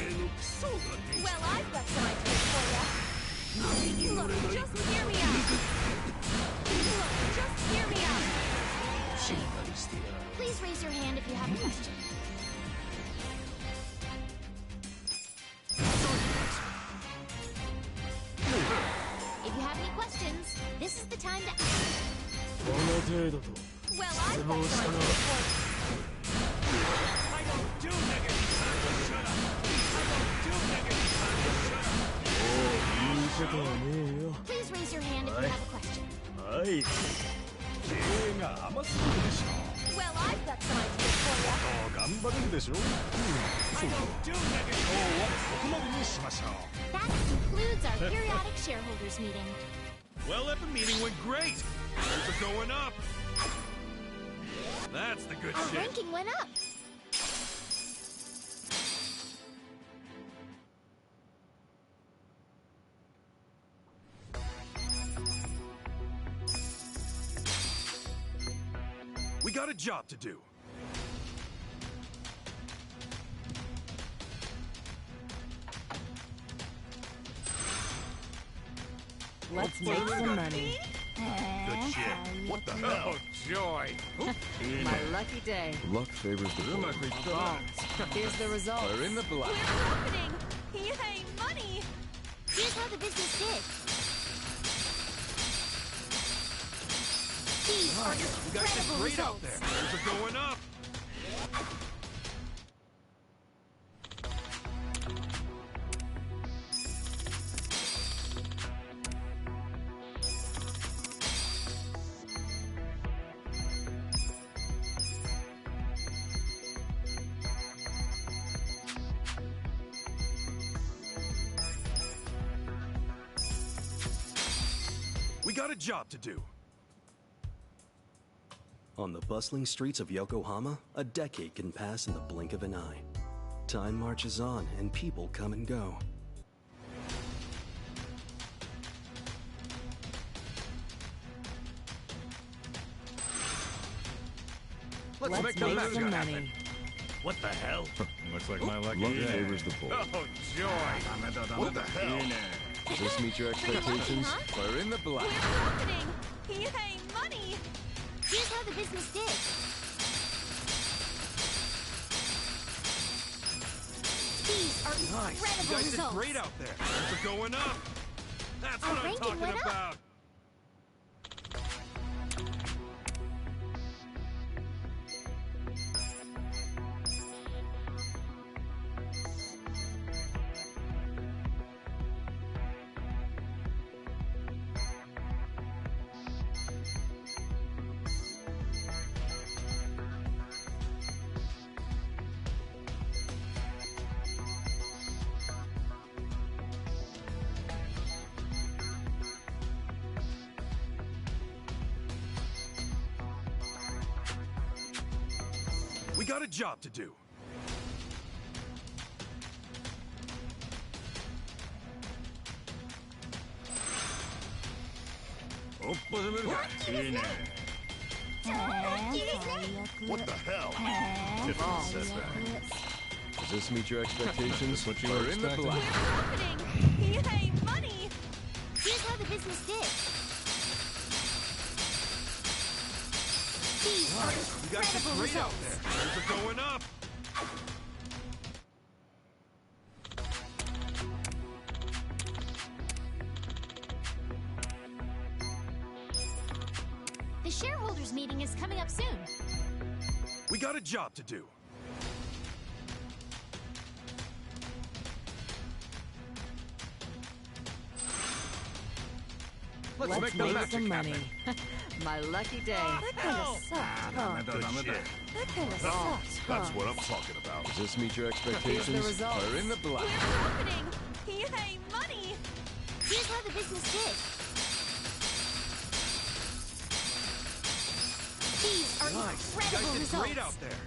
Well, I've got some ideas for you. Look, just hear me out. Look, just hear me out. Please raise your hand if you have a question. If you have any questions, this is the time to ask. Well, I've got some ideas for you. I don't do negative time to shut up. I don't do negative time to shut up. Please raise your hand if you have a question. はい経営が甘すぎるでしょ Well, I've got some ideas for you. 頑張れるでしょ I don't do negative 今日はここまでにしましょう That concludes our periodic shareholders meeting. Well, the meeting went great. Things are going up. That's the good Our shit. ranking went up. We got a job to do. Let's make some money. Good shit. What the hell? Oh, joy. My lucky day. Luck favors the bold. Balls. Here's the result. We're in the black. Happening! Yay, money! Here's how the business did. These are You guys did incredible great out results. there. Things are going up. We got a job to do. On the bustling streets of Yokohama, a decade can pass in the blink of an eye. Time marches on, and people come and go. Let's make some money. What the hell? Looks like my lucky Luck day. favors the bold. Oh, joy. What the hell? Does this meet your expectations? We're in the black. Happening! Yay, money! Here's how the business did. These are Nice. You incredible guys did results. great out there. Things are going up. That's Our what I'm ranking talking went up. about. We got a job to do. What the hell? Different setback. Does this meet your expectations? What you were expecting? What's happening? Yay, money! Here's how the business did. These are You guys are incredible great out results. there. Things are going up. The shareholders meeting is coming up soon. We got a job to do. Let's make some money. My lucky day. That kind of sucked, huh? That kind of sucked, huh? That's what I'm talking about. Does this meet your expectations? Here's the results. We're in the black. What's happening? Yay, money! Here's how the business did. These are Nice. You guys incredible did results. great out there.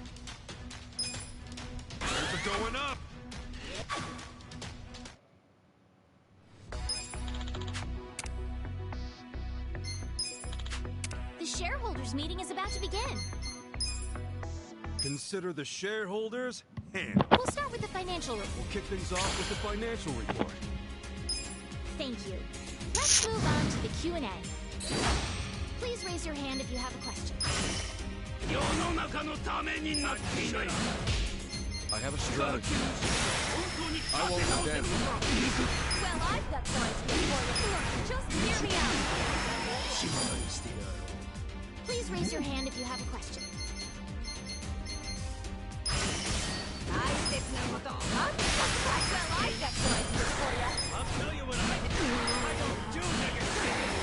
Things are going up. The shareholders meeting is about to begin. Consider the shareholders handled. We'll start with the financial report. We'll kick things off with the financial report. Thank you. Let's move on to the Q&A. Please raise your hand if you have a question. I have a strategy. I won't stand. Well, I've got some ideas for you. Look, just hear me out. Please raise your hand if you have a question. Well, I've got some ideas for you. I'll tell you what I do. I don't do negativity.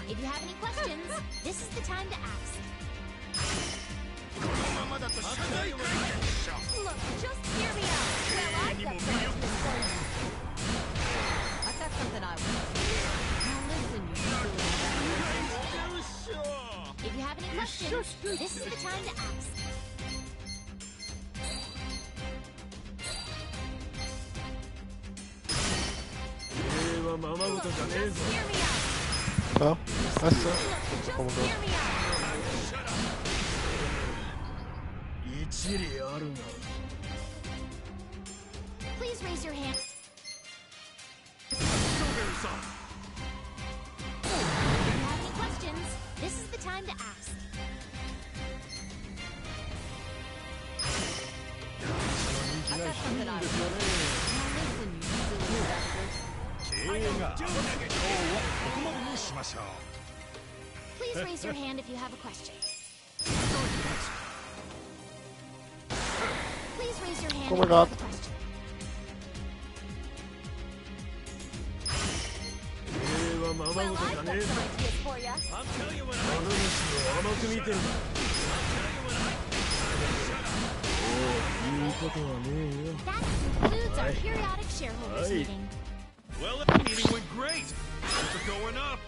If you have any questions, this is the time to ask. I'll tell you what I do. Look, just hear me out. Well, I've got some ideas for you. I've got something I want. Now listen, you silly. If you have any questions, this is the time to ask. Look, just hear me out. Ja, nästa. Just Kommer hear då. me out. Please raise your hand. So very soft. If you have any questions, this is the time to ask. I've got something I want. Now listen, you silly bastard. I don't do negativity. Please raise your hand if you have a question. Please raise your hand Oh if my you God. have a question. Well, I've got some ideas for you. I'll tell you what I do. I'll tell you what That concludes our periodic shareholders meeting. Well, the meeting went great. Things are going up.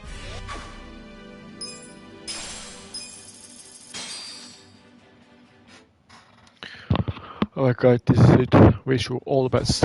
Alright guys, this is it. Wish you all the best.